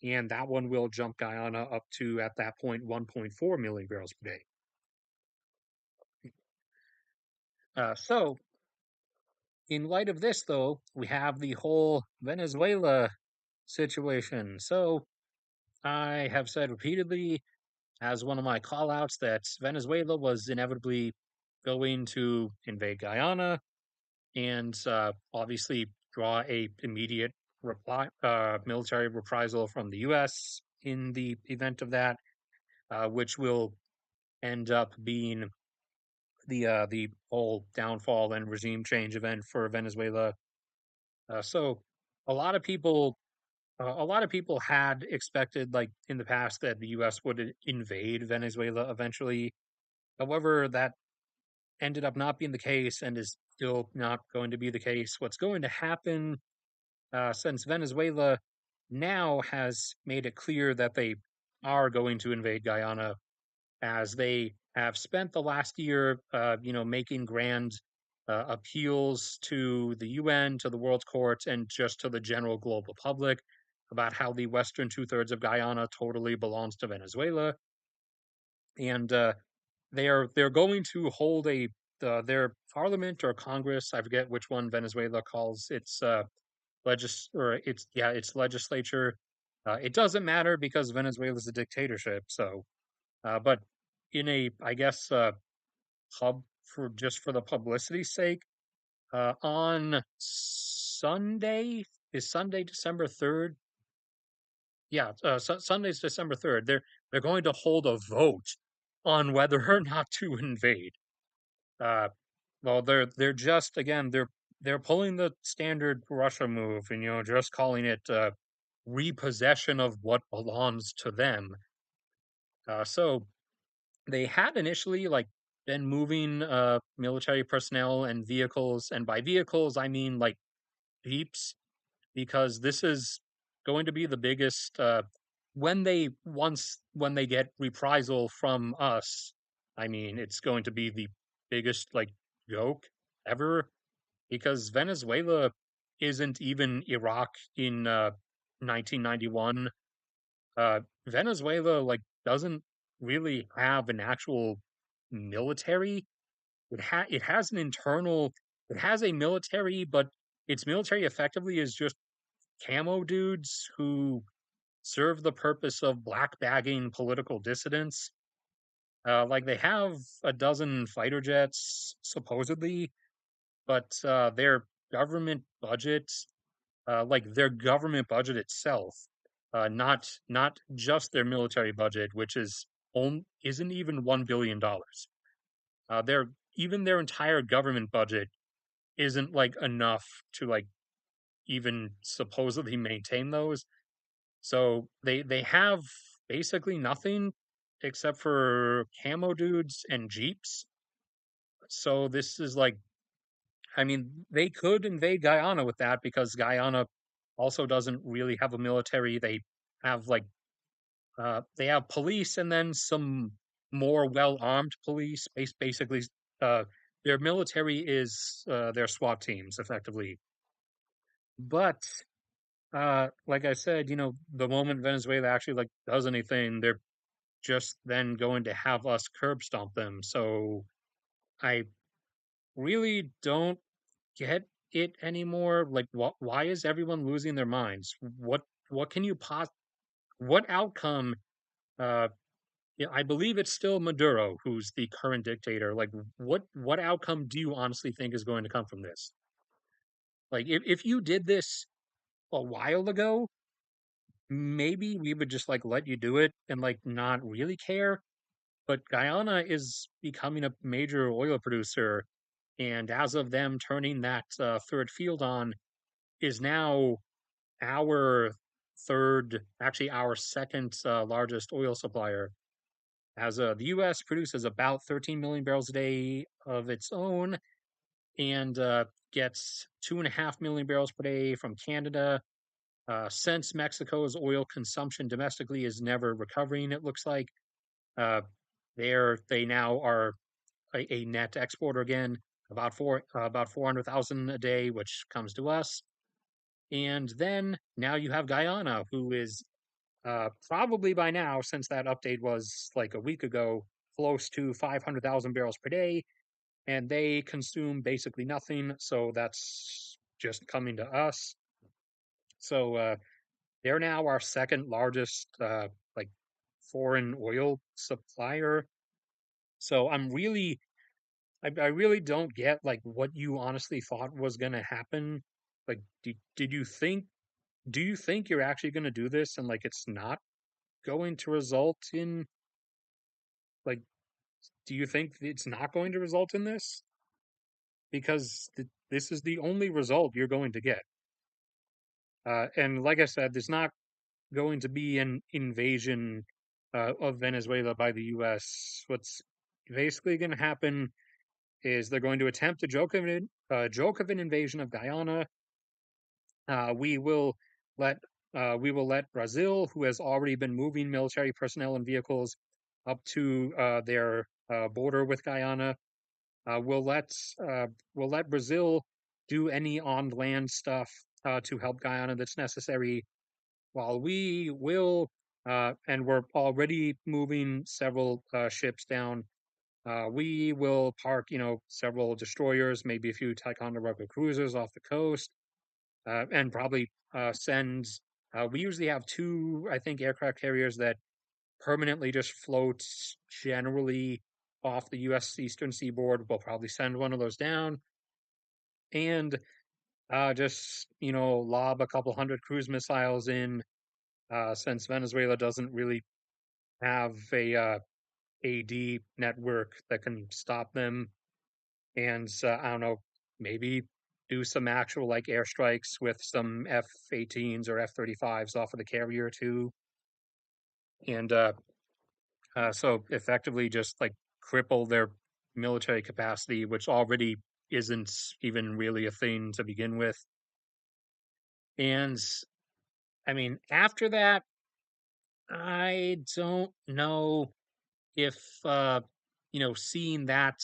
And that one will jump Guyana up to, at that point, 1.4 million barrels per day. So, in light of this, though, we have the whole Venezuela situation. So, I have said repeatedly, as one of my callouts, that Venezuela was inevitably going to invade Guyana and obviously draw a immediate military reprisal from the U.S. in the event of that, which will end up being the whole downfall and regime change event for Venezuela. So a lot of people a lot of people had expected, like in the past, that the U.S. would invade Venezuela eventually. However, that ended up not being the case and is still not going to be the case. What's going to happen, since Venezuela now has made it clear that they are going to invade Guyana, as they have spent the last year, making grand appeals to the UN, to the World Court, and just to the general global public about how the western two-thirds of Guyana totally belongs to Venezuela, and they're going to hold their parliament or Congress. I forget which one Venezuela calls its its legislature. It doesn't matter because Venezuela is a dictatorship. So, but in a, I guess, pub for just for the publicity's sake, on Sunday, is Sunday December 3rd. Yeah, Sunday's December 3rd. They're going to hold a vote on whether or not to invade. Uh, well, they're just again they're pulling the standard Russia move, and just calling it repossession of what belongs to them. So they had initially like been moving military personnel and vehicles, and by vehicles I mean like jeeps, because this is going to be the biggest when they get reprisal from us. I mean, it's going to be the biggest like joke ever, because Venezuela isn't even Iraq in 1991. Venezuela like doesn't really have an actual military. It has an internal. It has a military, but its military effectively is just camo dudes who serve the purpose of black bagging political dissidents. Like they have a dozen fighter jets supposedly, but government budget, their government budget itself, not just their military budget, which isn't even $1 billion. Their even their entire government budget isn't like enough to like even supposedly maintain those. So they have basically nothing except for camo dudes and jeeps. So this is like, I mean, they could invade Guyana with that because Guyana also doesn't really have a military. Have like they have police and then some more well-armed police. Basically, uh, their military is their SWAT teams, effectively. But like I said, the moment Venezuela actually like does anything, they're just then going to have us curb stomp them. So I really don't get it anymore. Like, why is everyone losing their minds? What can you what outcome? Uh, yeah, I believe it's still Maduro who's the current dictator. Like, what outcome do you honestly think is going to come from this? Like, if you did this a while ago, maybe we would just like let you do it and like not really care. But Guyana is becoming a major oil producer, and as of them turning that third field on, is now our actually our second largest oil supplier. As the U.S. produces about 13 million barrels a day of its own, and gets 2.5 million barrels per day from Canada. Since Mexico's oil consumption domestically is never recovering, it looks like uh, they now are a net exporter again, about 400,000 a day, which comes to us. And then now you have Guyana, who is probably by now, since that update was like a week ago, close to 500,000 barrels per day, and they consume basically nothing. So that's just coming to us. So they're now our second largest like foreign oil supplier. So I really don't get like what you honestly thought was going to happen. Like, did you think? Do you think you're actually going to do this and like it's not going to result in like? Do you think it's not going to result in this? Because this is the only result you're going to get. And like I said, there's not going to be an invasion of Venezuela by the U.S. What's basically going to happen is they're going to attempt a joke of an invasion of Guyana. We will let we will let Brazil, who has already been moving military personnel and vehicles up to their border with Guyana. Uh, we'll let uh, we'll let Brazil do any on land stuff to help Guyana that's necessary, while we will and we're already moving several ships down. We will park, several destroyers, maybe a few Ticonderoga cruisers off the coast, and probably send. We usually have two, I think, aircraft carriers that permanently just float generally off the U.S. eastern seaboard. We'll probably send one of those down and just lob a couple hundred cruise missiles in, since Venezuela doesn't really have a AD network that can stop them. And I don't know, maybe do some actual like airstrikes with some F-18s or F-35s off of the carrier too, and so effectively just like cripple their military capacity, which already isn't even really a thing to begin with. And I mean, after that, I don't know if seeing that,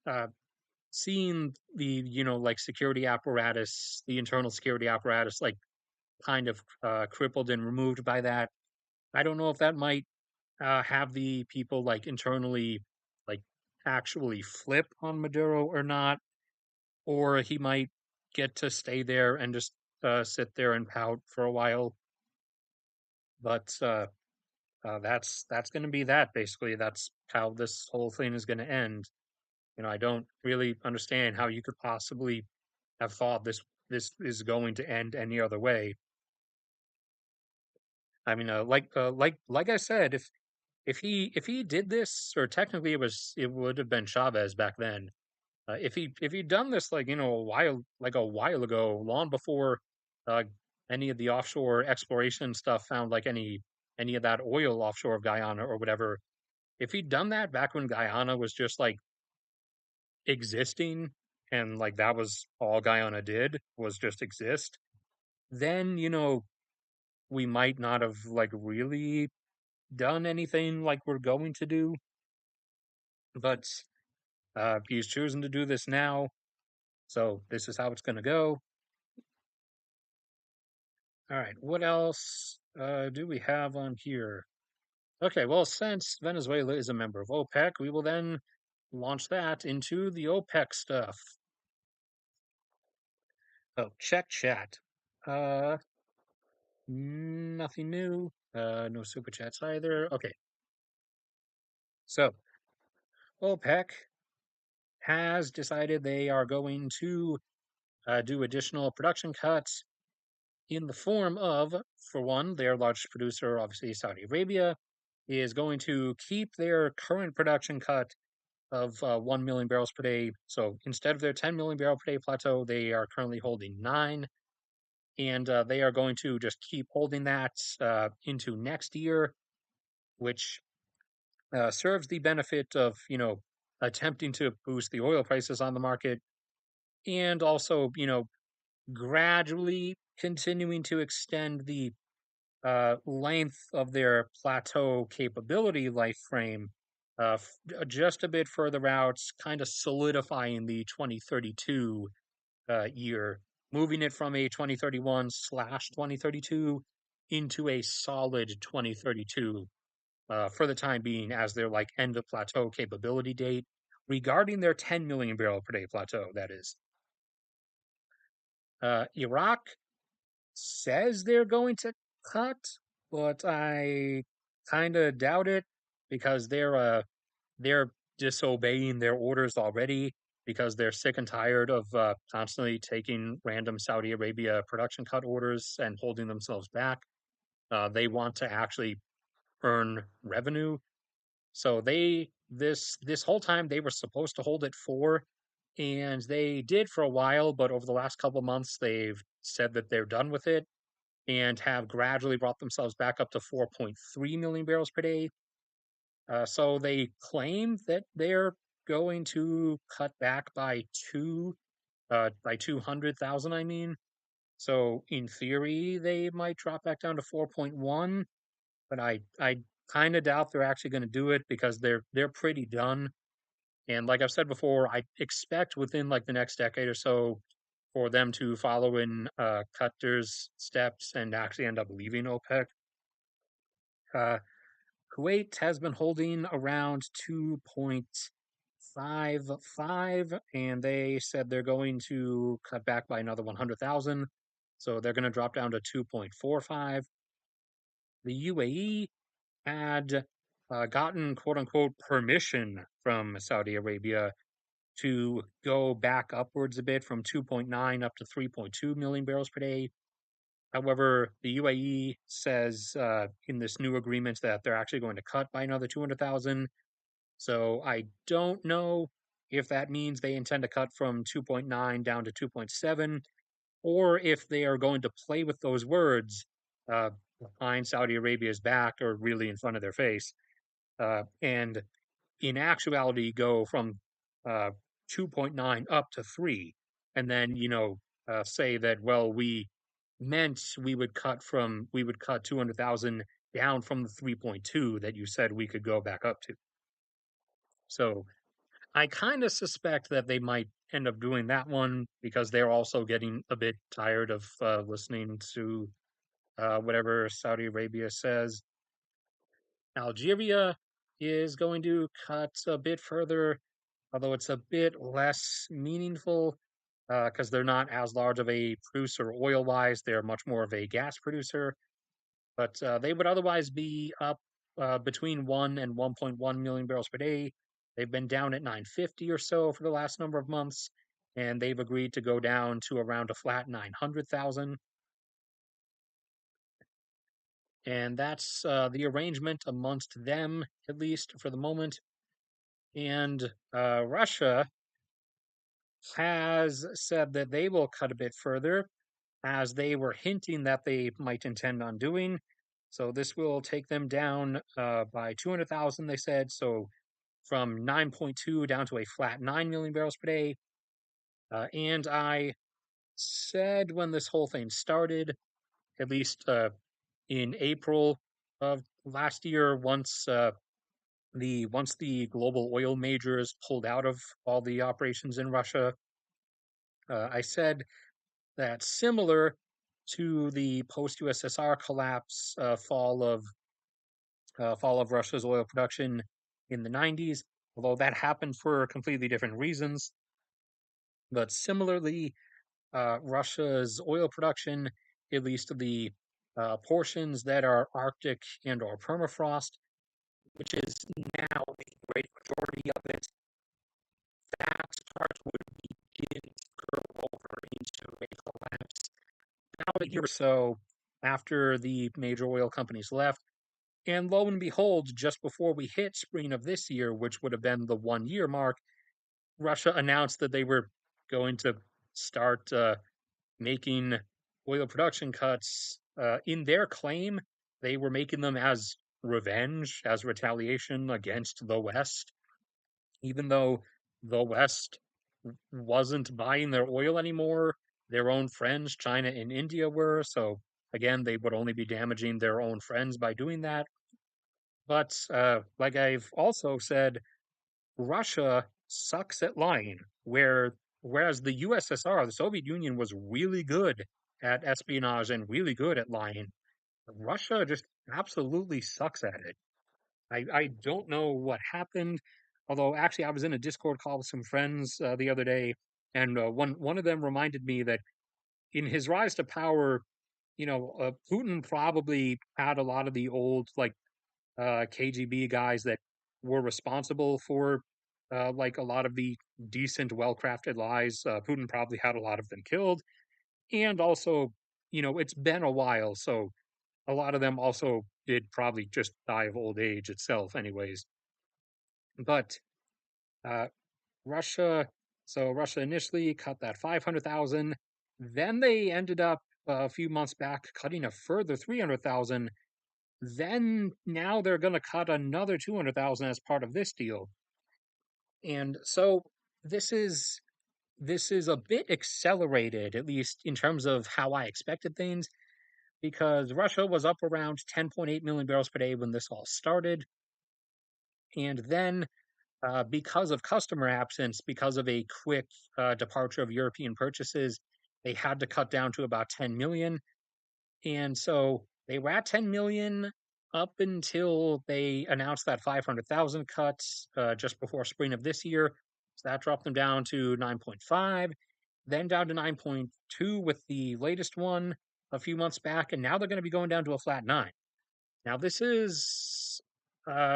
uh, seeing the like security apparatus, the internal security apparatus, like kind of crippled and removed by that. I don't know if that might have the people like internally like actually flip on Maduro or not, or he might get to stay there and just sit there and pout for a while. But that's going to be that basically. That's how this whole thing is going to end. I don't really understand how you could possibly have thought this is going to end any other way. I mean, like I said, if he did this, or technically it would have been Chavez back then. If he'd done this like a while ago, long before uh, any of the offshore exploration stuff found like any of that oil offshore of Guyana or whatever. If he'd done that back when Guyana was just like existing, and like that was all Guyana did was just exist, then we might not have like really done anything like we're going to do. But he's choosing to do this now, so this is how it's going to go. All right, what else do we have on here? Okay, well, since Venezuela is a member of OPEC, we will then launch that into the OPEC stuff. Oh, check chat. Uh, Nothing new. No super chats either. Okay, so OPEC has decided they are going to do additional production cuts in the form of, for one, their largest producer, obviously Saudi Arabia, is going to keep their current production cut of 1 million barrels per day. So instead of their 10 million barrel per day plateau, they are currently holding 9. And they are going to just keep holding that into next year, which serves the benefit of, attempting to boost the oil prices on the market, and also, gradually continuing to extend the length of their plateau capability life frame just a bit further out, kind of solidifying the 2032 year, moving it from a 2031/2032 into a solid 2032 for the time being as their like end of plateau capability date regarding their 10 million barrel per day plateau. That is, Iraq says they're going to cut, but I kind of doubt it because they're disobeying their orders already because they're sick and tired of constantly taking random Saudi Arabia production cut orders and holding themselves back. They want to actually earn revenue. So they this whole time they were supposed to hold it four, and they did for a while, but over the last couple of months they've said that they're done with it and have gradually brought themselves back up to 4.3 million barrels per day. So they claim that they're going to cut back by 200,000, I mean. So in theory, they might drop back down to 4.1, but I kind of doubt they're actually going to do it because they're pretty done. And like I've said before, I expect within like the next decade or so for them to follow in Qatar's steps and actually end up leaving OPEC. Uh, Kuwait has been holding around 2.55, and they said they're going to cut back by another 100,000. So they're going to drop down to 2.45. The UAE had gotten quote unquote permission from Saudi Arabia to go back upwards a bit from 2.9 up to 3.2 million barrels per day. However, the UAE says in this new agreement that they're actually going to cut by another 200,000. So I don't know if that means they intend to cut from 2.9 down to 2.7, or if they are going to play with those words uh, behind Saudi Arabia's back or really in front of their face. And in actuality, go from uh, 2.9 up to 3, and then, say that, well, we meant we would cut 200,000 down from the 3.2 that you said we could go back up to. So I kind of suspect that they might end up doing that one because they're also getting a bit tired of listening to whatever Saudi Arabia says. Algeria is going to cut a bit further, although it's a bit less meaningful because they're not as large of a producer oil wise. They're much more of a gas producer, but they would otherwise be up between 1 and 1.1 million barrels per day. They've been down at 950 or so for the last number of months, and they've agreed to go down to around a flat 900,000. And that's the arrangement amongst them, at least for the moment. And Russia has said that they will cut a bit further, as they were hinting that they might intend on doing. So this will take them down by 200,000, they said. So from 9.2 down to a flat 9 million barrels per day. And I said when this whole thing started, at least in April of last year, once the global oil majors pulled out of all the operations in Russia, I said that similar to the post USSR collapse, fall of Russia's oil production in the 90s, although that happened for completely different reasons. But similarly, Russia's oil production, at least the portions that are Arctic and or permafrost, which is now the great majority of it, that part would begin to go over into a collapse about a year or so after the major oil companies left. And lo and behold, just before we hit spring of this year, which would have been the 1 year mark, Russia announced that they were going to start making oil production cuts. In their claim, they were making them as revenge, as retaliation against the West, even though the West wasn't buying their oil anymore. Their own friends, China and India, were. So again, they would only be damaging their own friends by doing that. But like I've also said, Russia sucks at lying, whereas the USSR, the Soviet Union, was really good at espionage and really good at lying. Russia just absolutely sucks at it. I don't know what happened, although actually I was in a Discord call with some friends the other day, and one of them reminded me that in his rise to power, Putin probably had a lot of the old KGB guys that were responsible for like a lot of the decent, well-crafted lies. Putin probably had a lot of them killed, and also, it's been a while, so a lot of them also did probably just die of old age itself, anyways. But uh, Russia, so Russia initially cut that 500,000. Then they ended up a few months back cutting a further 300,000. Then now they're going to cut another 200,000 as part of this deal. And so this is this is a bit accelerated, at least in terms of how I expected things, because Russia was up around 10.8 million barrels per day when this all started. And then, because of customer absence, because of a quick departure of European purchases, they had to cut down to about 10 million. And so they were at 10 million up until they announced that 500,000 cuts just before spring of this year. So that dropped them down to 9.5, then down to 9.2 with the latest one a few months back. And now they're going to be going down to a flat 9. Now, this is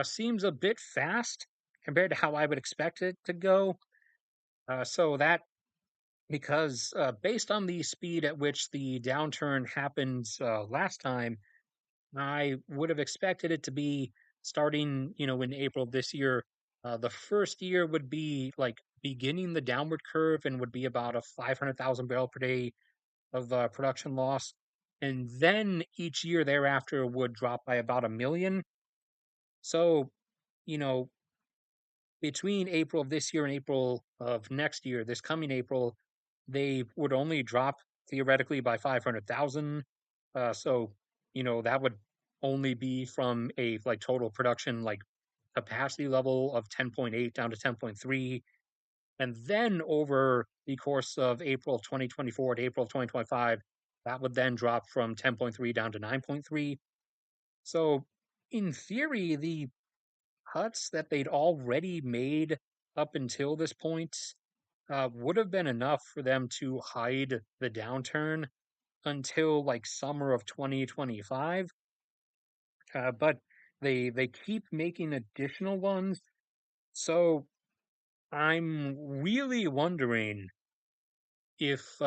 seems a bit fast compared to how I would expect it to go. So that because based on the speed at which the downturn happened last time, I would have expected it to be starting, in April of this year. The first year would be like beginning the downward curve and would be about a 500,000 barrel per day of production loss. And then each year thereafter would drop by about a million. So, you know, between April of this year and April of next year, this coming April, they would only drop theoretically by 500,000. So, that would only be from a like total production like capacity level of 10.8 down to 10.3. And then over the course of April 2024 to April of 2025, that would then drop from 10.3 down to 9.3. So, in theory, the cuts that they'd already made up until this point would have been enough for them to hide the downturn until like summer of 2025. But they keep making additional ones. So I'm really wondering if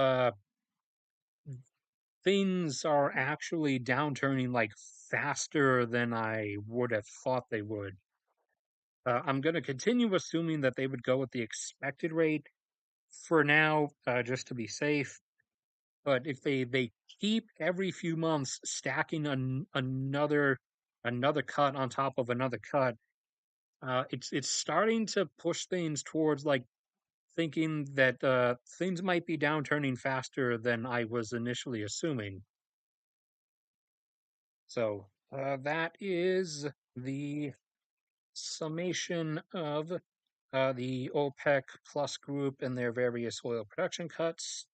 things are actually downturning like faster than I would have thought they would. I'm going to continue assuming that they would go with the expected rate for now, just to be safe. But if they keep every few months stacking another cut on top of another cut, it's starting to push things towards like thinking that things might be downturning faster than I was initially assuming. So that is the summation of the OPEC Plus group and their various oil production cuts.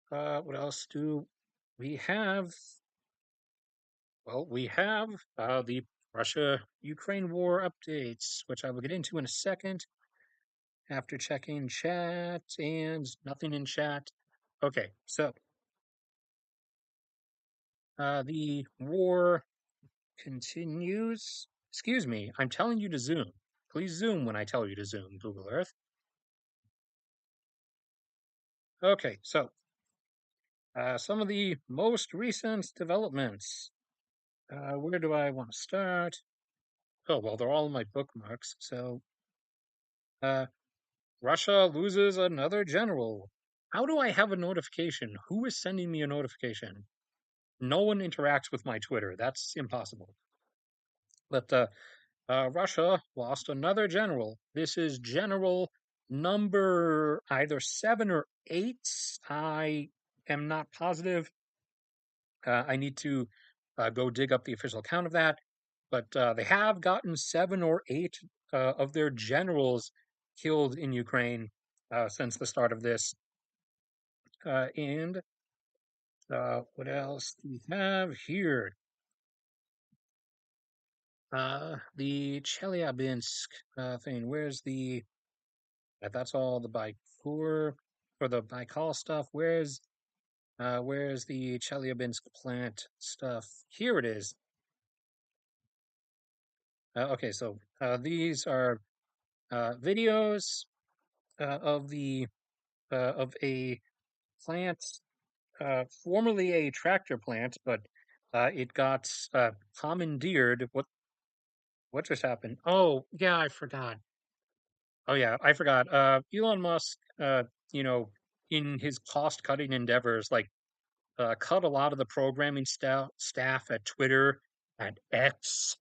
What else do we have? Well, we have the Russia-Ukraine war updates, which I will get into in a second after checking chat and nothing in chat. Okay, so the war continues. Excuse me, I'm telling you to zoom. Please zoom when I tell you to zoom, Google Earth. Okay, so some of the most recent developments. Where do I want to start? Oh, well, they're all in my bookmarks. So, uh, Russia loses another general. How do I have a notification? Who is sending me a notification? No one interacts with my Twitter. That's impossible. But Russia lost another general. This is general number either 7 or 8. I am not positive. I need to go dig up the official count of that. But they have gotten 7 or 8 of their generals killed in Ukraine since the start of this. And what else do we have here? The Chelyabinsk thing. Where's the? That's all the Baikal or the Baikal stuff. Where's the Chelyabinsk plant stuff? Here it is. Okay, so these are videos of the of a plant formerly a tractor plant, but it got commandeered. What just happened? Oh, yeah, I forgot. Oh yeah, I forgot. Elon Musk, you know, in his cost-cutting endeavors, like cut a lot of the programming staff at Twitter, at X,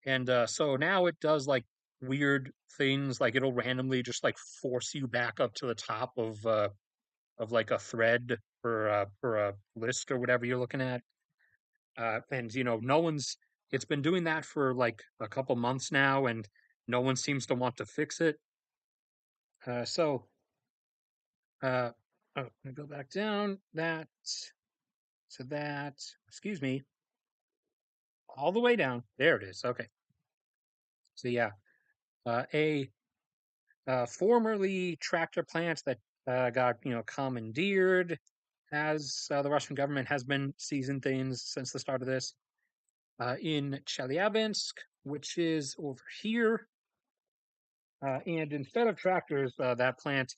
and so now it does like weird things, like it'll randomly just like force you back up to the top of like a thread or a list or whatever you're looking at. And no one's it's been doing that for like a couple months now, and no one seems to want to fix it. So oh, I'm gonna go back down that to that. Excuse me, all the way down. There it is. Okay. So yeah, a formerly tractor plant that got commandeered, as the Russian government has been seizing things since the start of this. In Chelyabinsk, which is over here, and instead of tractors, that plant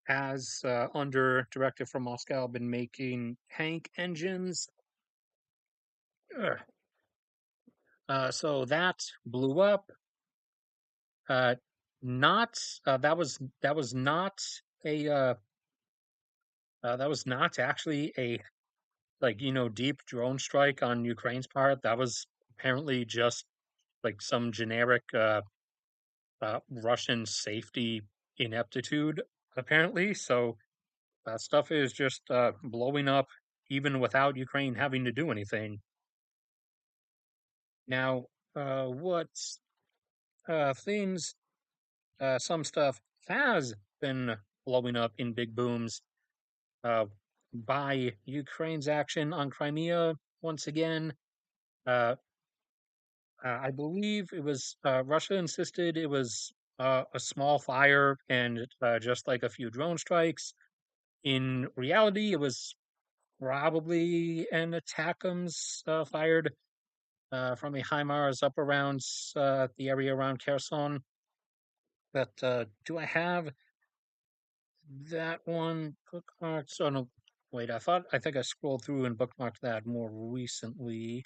has, under directive from Moscow, been making tank engines. Ugh. So that blew up. Uh, not that was not a that was not actually a like deep drone strike on Ukraine's part. That was apparently just like some generic Russian safety ineptitude. Apparently, so that stuff is just blowing up even without Ukraine having to do anything. Now, what things some stuff has been blowing up in big booms uh, by Ukraine's action on Crimea once again. Uh, I believe it was Russia insisted it was a small fire and just like a few drone strikes. In reality, it was probably an ATACMS fired from a HIMARS up around the area around Kherson. But do I have that one bookmarked? So no, wait. I think I scrolled through and bookmarked that more recently.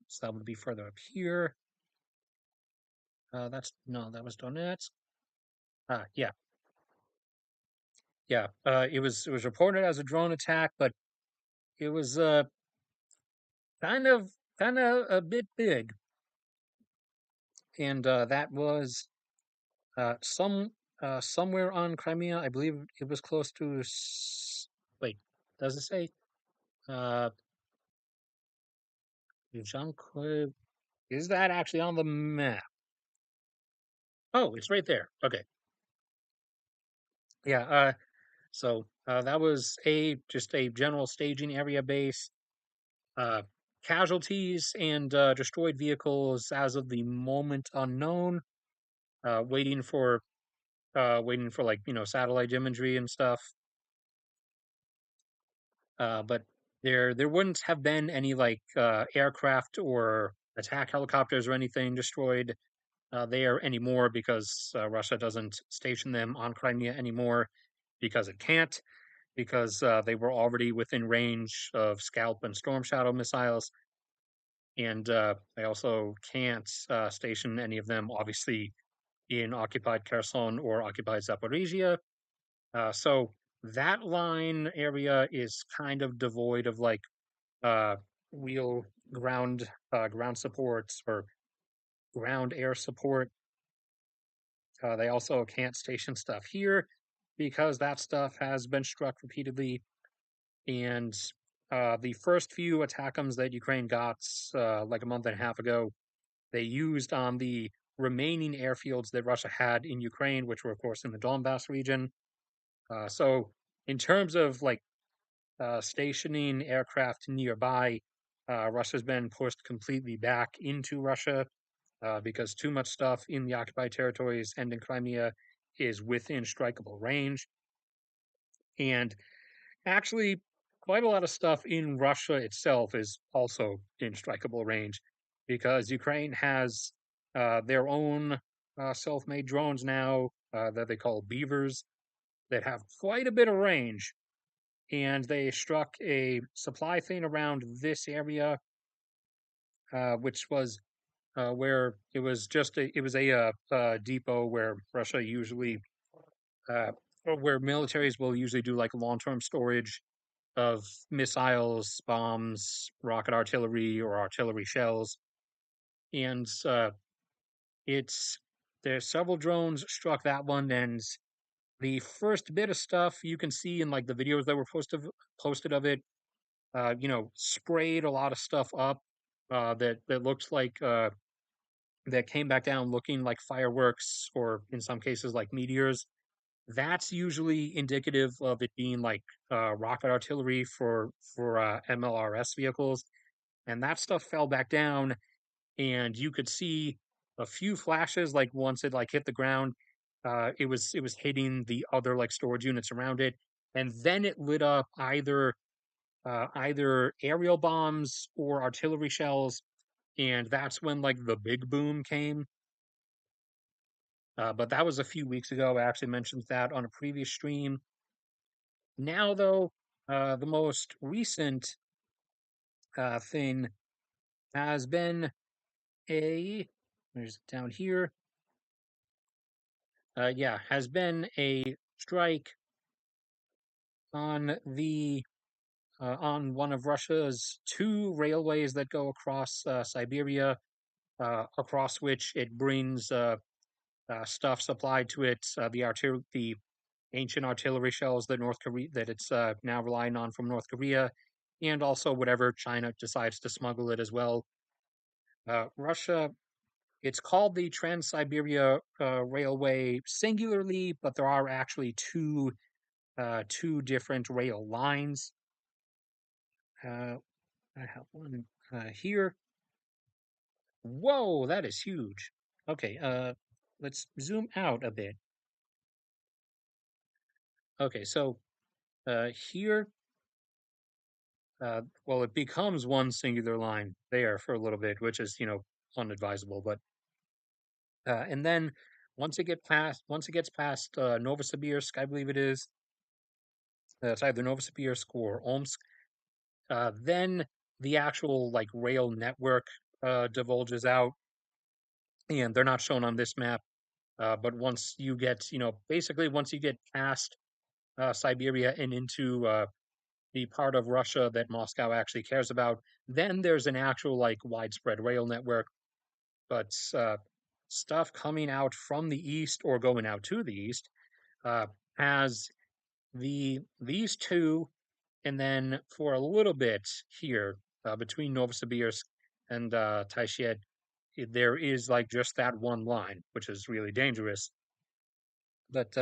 So that would be further up here. That's no, that was Donetsk. Yeah, yeah. It was reported as a drone attack, but it was kind of a bit big, and that was some somewhere on Crimea. I believe it was close to. Wait, does it say? Uh, Jean-Claude, is that actually on the map? Oh, it's right there. Okay, yeah. So that was a just a general staging area base. Uh, Casualties and destroyed vehicles as of the moment unknown. Waiting for like satellite imagery and stuff. But there wouldn't have been any like aircraft or attack helicopters or anything destroyed there anymore because Russia doesn't station them on Crimea anymore because it can't, because they were already within range of Scalp and Storm Shadow missiles, and they also can't station any of them, obviously, in occupied Kherson or occupied Zaporizhia. So that line area is kind of devoid of like uh, real ground supports or ground air support. They also can't station stuff here because that stuff has been struck repeatedly. And the first few ATACMS that Ukraine got like a month and a half ago, they used on the remaining airfields that Russia had in Ukraine, which were, of course, in the Donbass region. So, in terms of like stationing aircraft nearby, Russia's been pushed completely back into Russia because too much stuff in the occupied territories and in Crimea is within strikeable range. And actually, quite a lot of stuff in Russia itself is also in strikeable range because Ukraine has their own self made drones now that they call Beavers that have quite a bit of range. and they struck a supply thing around this area, which was where it was just it was a depot where Russia usually uh, or where militaries will usually do like long-term storage of missiles, bombs, rocket artillery, or artillery shells. And it's there's several drones struck that one, and the first bit of stuff you can see in like the videos that were posted of it, sprayed a lot of stuff up that looks like that came back down looking like fireworks, or in some cases like meteors. That's usually indicative of it being like rocket artillery for MLRS vehicles, and that stuff fell back down, and you could see a few flashes. Like once it like hit the ground, it was hitting the other like storage units around it, and then it lit up either aerial bombs or artillery shells, and that's when like the big boom came. But that was a few weeks ago. I actually mentioned that on a previous stream. Now, though, the most recent thing has been a, there's down here, yeah, has been a strike on the on one of Russia's two railways that go across Siberia, across which it brings stuff supplied to it, the ancient artillery shells that North Korea that it's now relying on from North Korea, and also whatever China decides to smuggle it as well. Russia, it's called the Trans-Siberia Railway singularly, but there are actually two different rail lines. Uh, I have one here. Whoa, that is huge. Okay, let's zoom out a bit. Okay, so here, well, it becomes one singular line there for a little bit, which is, unadvisable. But and then once it gets past Novosibirsk, I believe it is. It's either Novosibirsk or Omsk. Then the actual like rail network divulges out, and they're not shown on this map. But once you get, basically once you get past Siberia and into the part of Russia that Moscow actually cares about, then there's an actual like widespread rail network. But stuff coming out from the east or going out to the east uh, has these two, and then for a little bit here between Novosibirsk and Taishet, there is like just that one line, which is really dangerous. But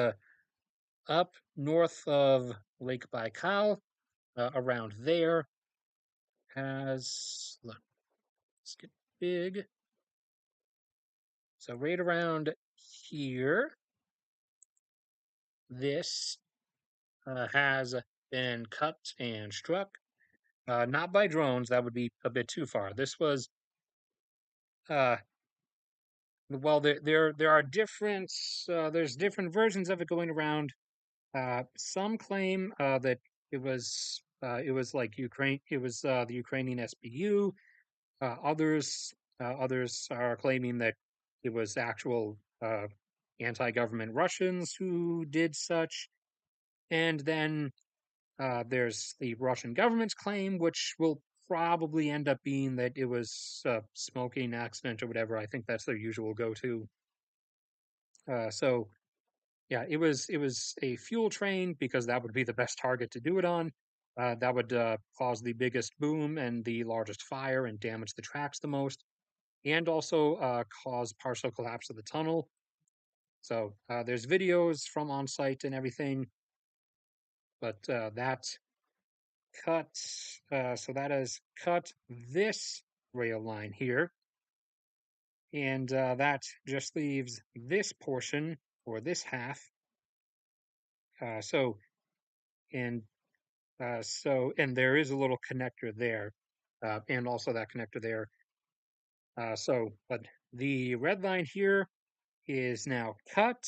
up north of Lake Baikal, around there, look, let's get big. So right around here, this has been cut and struck. Not by drones, that would be a bit too far. This was, uh, well, there are there's different versions of it going around. Some claim that it was like Ukraine, it was the Ukrainian SBU. Others are claiming that it was actual anti-government Russians who did such. And then there's the Russian government's claim, which will probably end up being that it was a smoking accident or whatever. I think that's their usual go-to. So yeah, it was a fuel train because that would be the best target to do it on. That would cause the biggest boom and the largest fire and damage the tracks the most, and also cause partial collapse of the tunnel. So there's videos from on site and everything, but that cut, so that has cut this rail line here, and that just leaves this portion or this half. Uh, so and and there is a little connector there, and also that connector there. But the red line here is now cut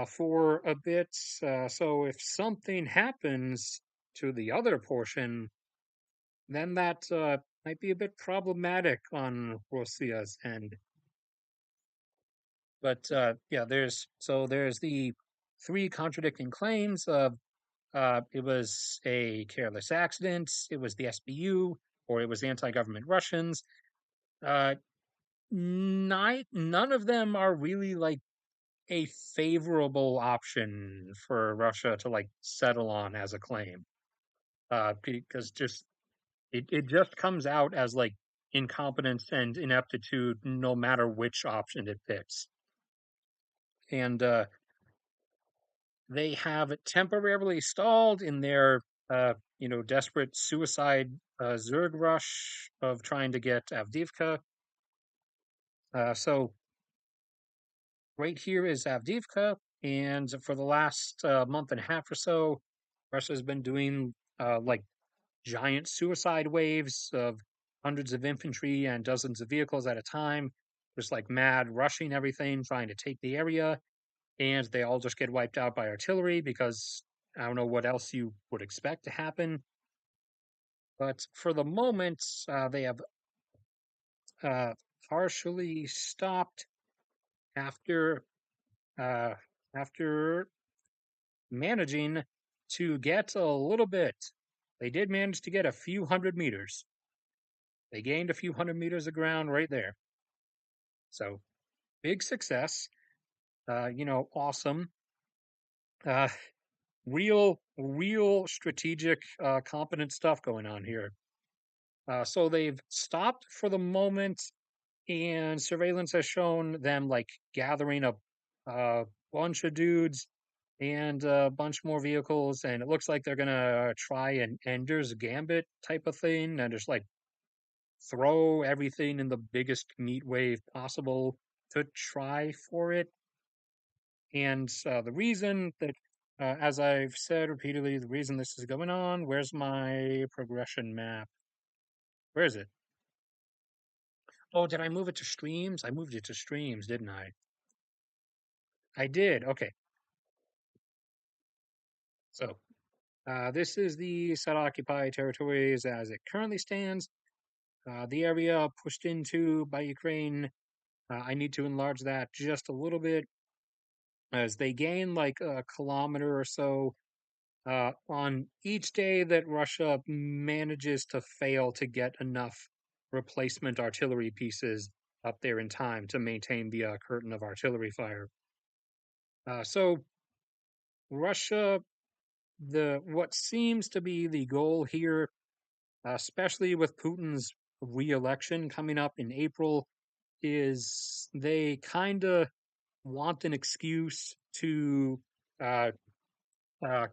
for a bit. So if something happens to the other portion, then that might be a bit problematic on Russia's end. But yeah, there's the three contradicting claims of it was a careless accident, it was the SBU, or it was anti-government Russians. Uh, none of them are really like a favorable option for Russia to like settle on as a claim. Because it just comes out as like incompetence and ineptitude no matter which option it picks. And they have temporarily stalled in their desperate suicide Zerg rush of trying to get Avdiivka. So right here is Avdiivka, and for the last month and a half or so, Russia's been doing like giant suicide waves of hundreds of infantry and dozens of vehicles at a time, just like mad rushing everything, trying to take the area, and they all just get wiped out by artillery because I don't know what else you would expect to happen. But for the moment, they have uh, partially stopped after uh, after managing to get a little bit. They did manage to get a few hundred meters. They gained a few hundred meters of ground right there. So big success. Awesome. Uh, real strategic, competent stuff going on here. So they've stopped for the moment, and surveillance has shown them like gathering a bunch of dudes and a bunch more vehicles, and it looks like they're gonna try an Ender's Gambit type of thing and just like throw everything in the biggest meat wave possible to try for it. And the reason that, as I've said repeatedly, the reason this is going on, where's my progression map? Where is it? Oh, did I move it to streams? I moved it to streams, didn't I? I did. Okay. So this is the set occupied territories as it currently stands. The area pushed into by Ukraine, I need to enlarge that just a little bit as they gain like a kilometer or so on each day that Russia manages to fail to get enough replacement artillery pieces up there in time to maintain the curtain of artillery fire. So Russia, the what seems to be the goal here, especially with Putin's re-election coming up in April, is they kind of want an excuse to uh,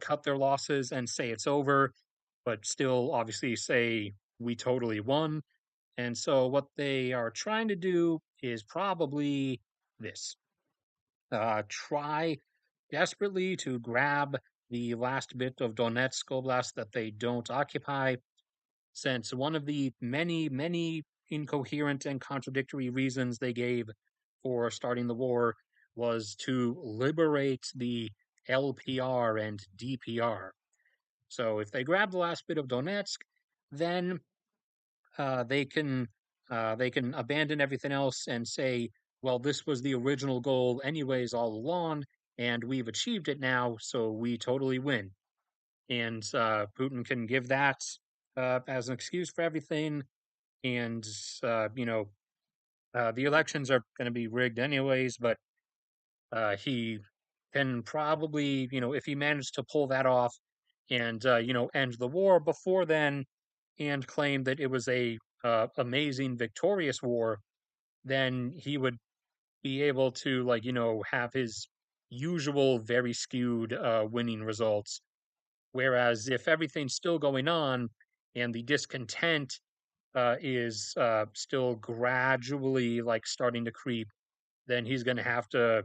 cut their losses and say it's over, but still obviously say we totally won. And so what they are trying to do is probably this: try desperately to grab the last bit of Donetsk Oblast that they don't occupy, since one of the many incoherent and contradictory reasons they gave for starting the war was to liberate the LPR and DPR. So if they grab the last bit of Donetsk, then uh, they can they can abandon everything else and say, well, this was the original goal anyways all along, and we've achieved it now, so we totally win. And Putin can give that as an excuse for everything. And uh, you know, the elections are going to be rigged anyways, but he can probably, if he managed to pull that off and end the war before then and claim that it was a amazing victorious war, then he would be able to have his usual very skewed winning results. Whereas if everything's still going on and the discontent is still gradually like starting to creep, then he's going to have to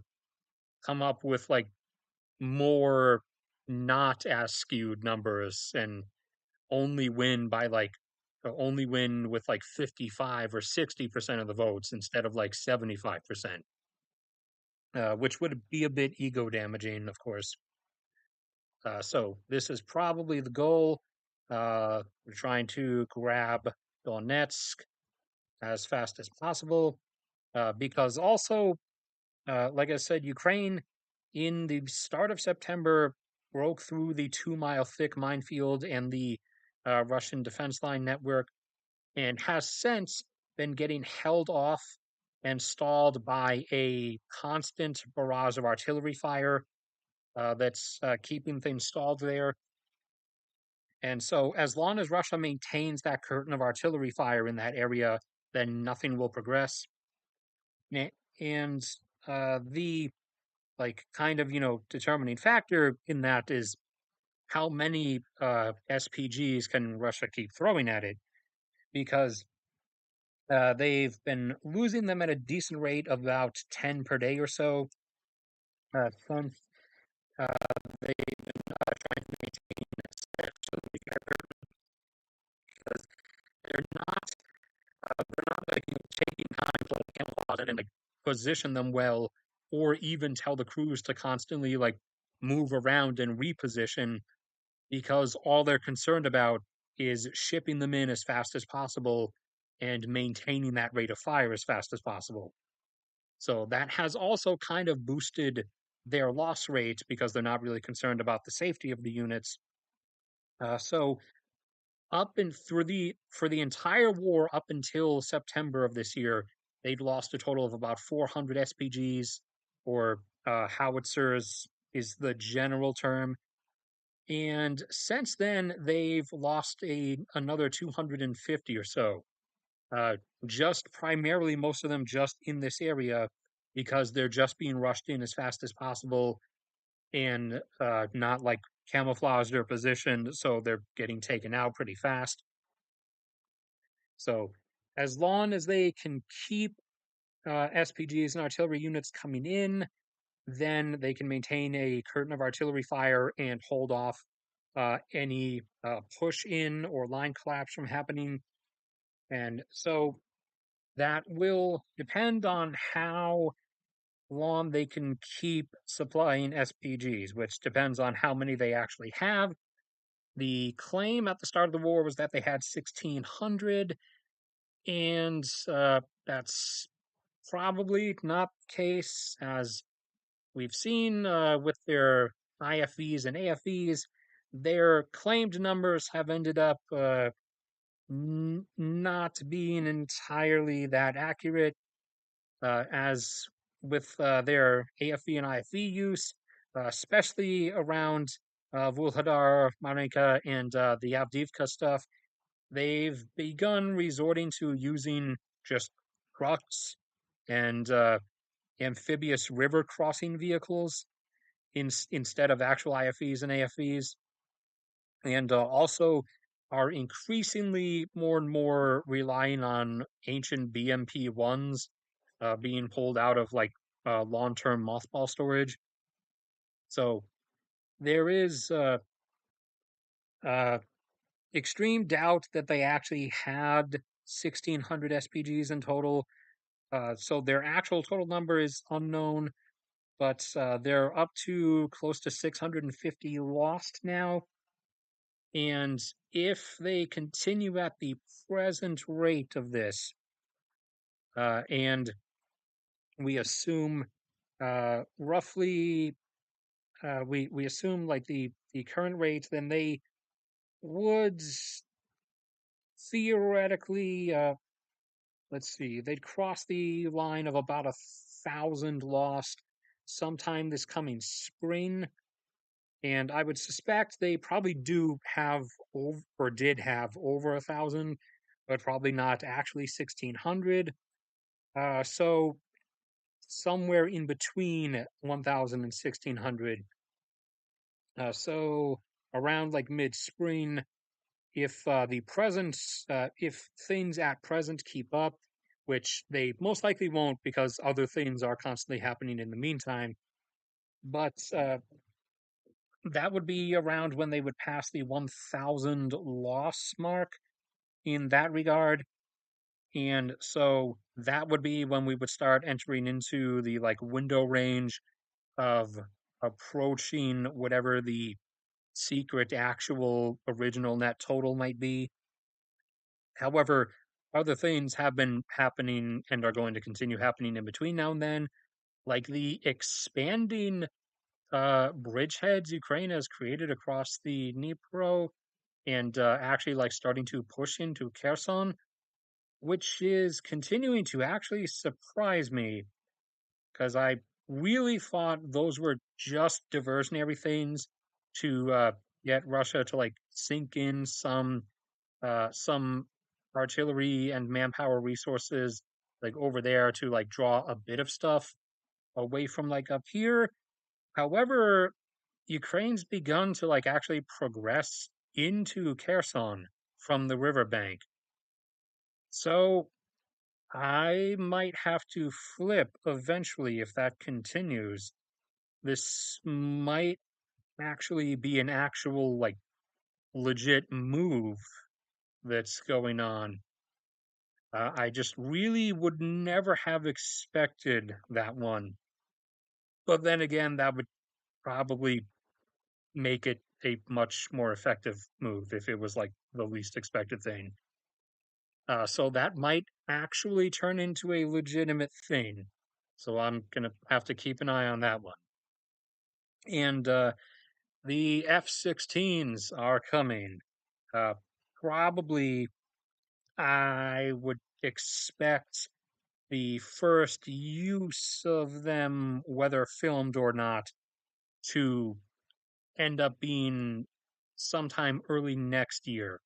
come up with like more not as skewed numbers and only win with like 55 or 60% of the votes instead of like 75%, which would be a bit ego damaging, of course. So this is probably the goal. We're trying to grab Donetsk as fast as possible, because also, like I said, Ukraine in the start of September broke through the 2 mile thick minefield and the Russian defense line network and has since been getting held off and stalled by a constant barrage of artillery fire that's keeping things stalled there. And so, as long as Russia maintains that curtain of artillery fire in that area, then nothing will progress. And the like kind of determining factor in that is how many SPGs can Russia keep throwing at it, because they've been losing them at a decent rate of about 10 per day or so. Since they've been trying to maintain this artillery fire, because they're not like taking time to like camouflage it and like position them well, or even tell the crews to constantly like move around and reposition, because all they're concerned about is shipping them in as fast as possible and maintaining that rate of fire as fast as possible. So that has also kind of boosted their loss rate because they're not really concerned about the safety of the units. So up and through the for the entire war up until September of this year, they'd lost a total of about 400 SPGs, or howitzers is the general term. And since then, they've lost another 250 or so. Uh, just primarily, most of them just in this area, because they're just being rushed in as fast as possible and not like camouflaged or positioned, so they're getting taken out pretty fast. So, as long as they can keep SPGs and artillery units coming in, then they can maintain a curtain of artillery fire and hold off any push in or line collapse from happening. And so that will depend on how long they can keep supplying SPGs, which depends on how many they actually have. The claim at the start of the war was that they had 1,600, and that's probably not the case, as we've seen with their IFVs and AFVs. Their claimed numbers have ended up not being entirely that accurate, as with their AFV and IFV use, especially around Vuhledar, Marinka, and the Avdiivka stuff. They've begun resorting to using just trucks and amphibious river crossing vehicles instead of actual IFVs and AFVs, and also are increasingly more and more relying on ancient BMP ones being pulled out of like long-term mothball storage. So there is uh, extreme doubt that they actually had 1,600 SPGs in total. So their actual total number is unknown, but they're up to close to 650 lost now. And if they continue at the present rate of this, and we assume roughly, we assume like the current rate, then they would theoretically, let's see, they'd cross the line of about 1,000 lost sometime this coming spring. And I would suspect they probably do have or did have over 1,000, but probably not actually 1,600. So somewhere in between 1,000 and 1,600. So around like mid spring, if if things at present keep up, which they most likely won't because other things are constantly happening in the meantime, but that would be around when they would pass the 1,000 loss mark in that regard. And so that would be when we would start entering into the like window range of approaching whatever the secret actual original net total might be. However, other things have been happening and are going to continue happening in between now and then, like the expanding bridgeheads Ukraine has created across the Dnipro and actually like starting to push into Kherson, which is continuing to actually surprise me because I really thought those were just diversionary things to get Russia to like sink in some artillery and manpower resources like over there to like draw a bit of stuff away from like up here. However, Ukraine's begun to like actually progress into Kherson from the riverbank. So I might have to flip eventually if that continues. This might actually be an actual like legit move that's going on. I just really would never have expected that one. But then again, that would probably make it a much more effective move if it was like the least expected thing. So that might actually turn into a legitimate thing. So I'm gonna have to keep an eye on that one. And the F-16s are coming. Uh, Probably, I would expect the first use of them, whether filmed or not, to end up being sometime early next year.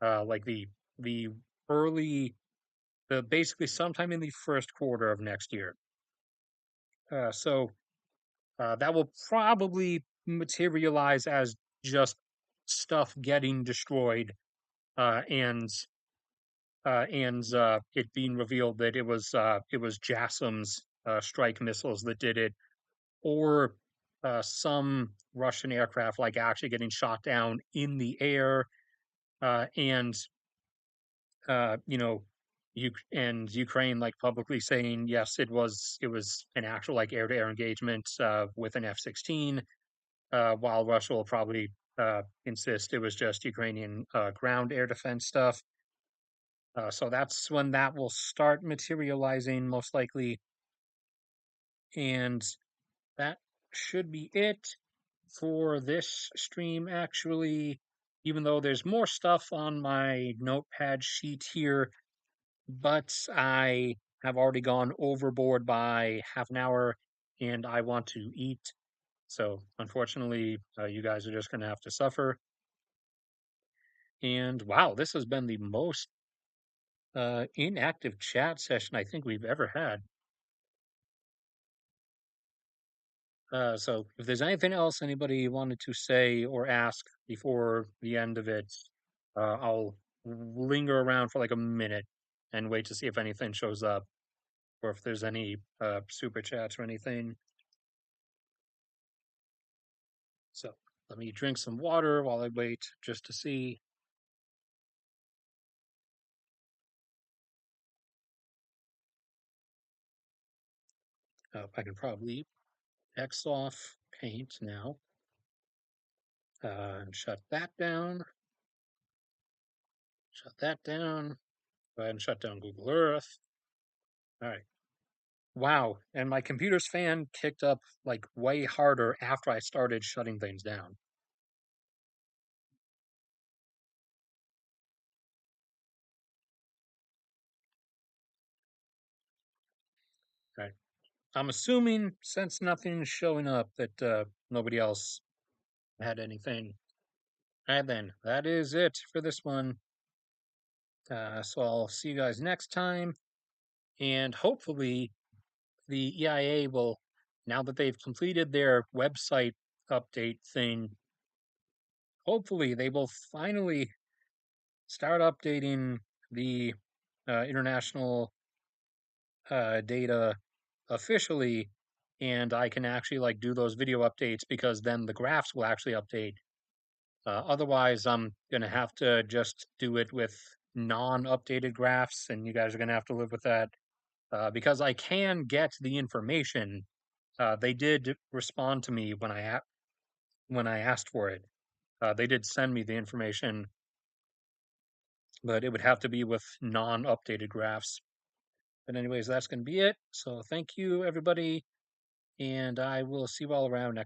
Like the early the basically sometime in the first quarter of next year. So that will probably materialize as just stuff getting destroyed and it being revealed that it was JASSM's strike missiles that did it, or some Russian aircraft like actually getting shot down in the air, and you know, Ukraine like publicly saying yes, it was an actual like air to air engagement with an F-16, while Russia will probably insist it was just Ukrainian ground air defense stuff. So that's when that will start materializing most likely, and that should be it for this stream actually. Even though there's more stuff on my notepad sheet here, but I have already gone overboard by half an hour and I want to eat. So, unfortunately, you guys are just going to have to suffer. And wow, this has been the most inactive chat session I think we've ever had. So, if there's anything else anybody wanted to say or ask before the end of it, I'll linger around for like a minute and wait to see if anything shows up or if there's any super chats or anything. So let me drink some water while I wait just to see. I can probably X off paint now and shut that down. Shut that down. Go ahead and shut down Google Earth. All right. Wow. And my computer's fan kicked up like way harder after I started shutting things down. All right. I'm assuming since nothing's showing up that nobody else had anything. All right, then. That is it for this one. So I'll see you guys next time. And hopefully, the EIA will, now that they've completed their website update thing, hopefully they will finally start updating the international data officially, and I can actually like do those video updates because then the graphs will actually update. Otherwise, I'm gonna have to just do it with non-updated graphs, and you guys are gonna have to live with that because I can get the information. They did respond to me when I asked for it. They did send me the information, but it would have to be with non-updated graphs. But anyways, that's going to be it. So thank you, everybody, and I will see you all around next.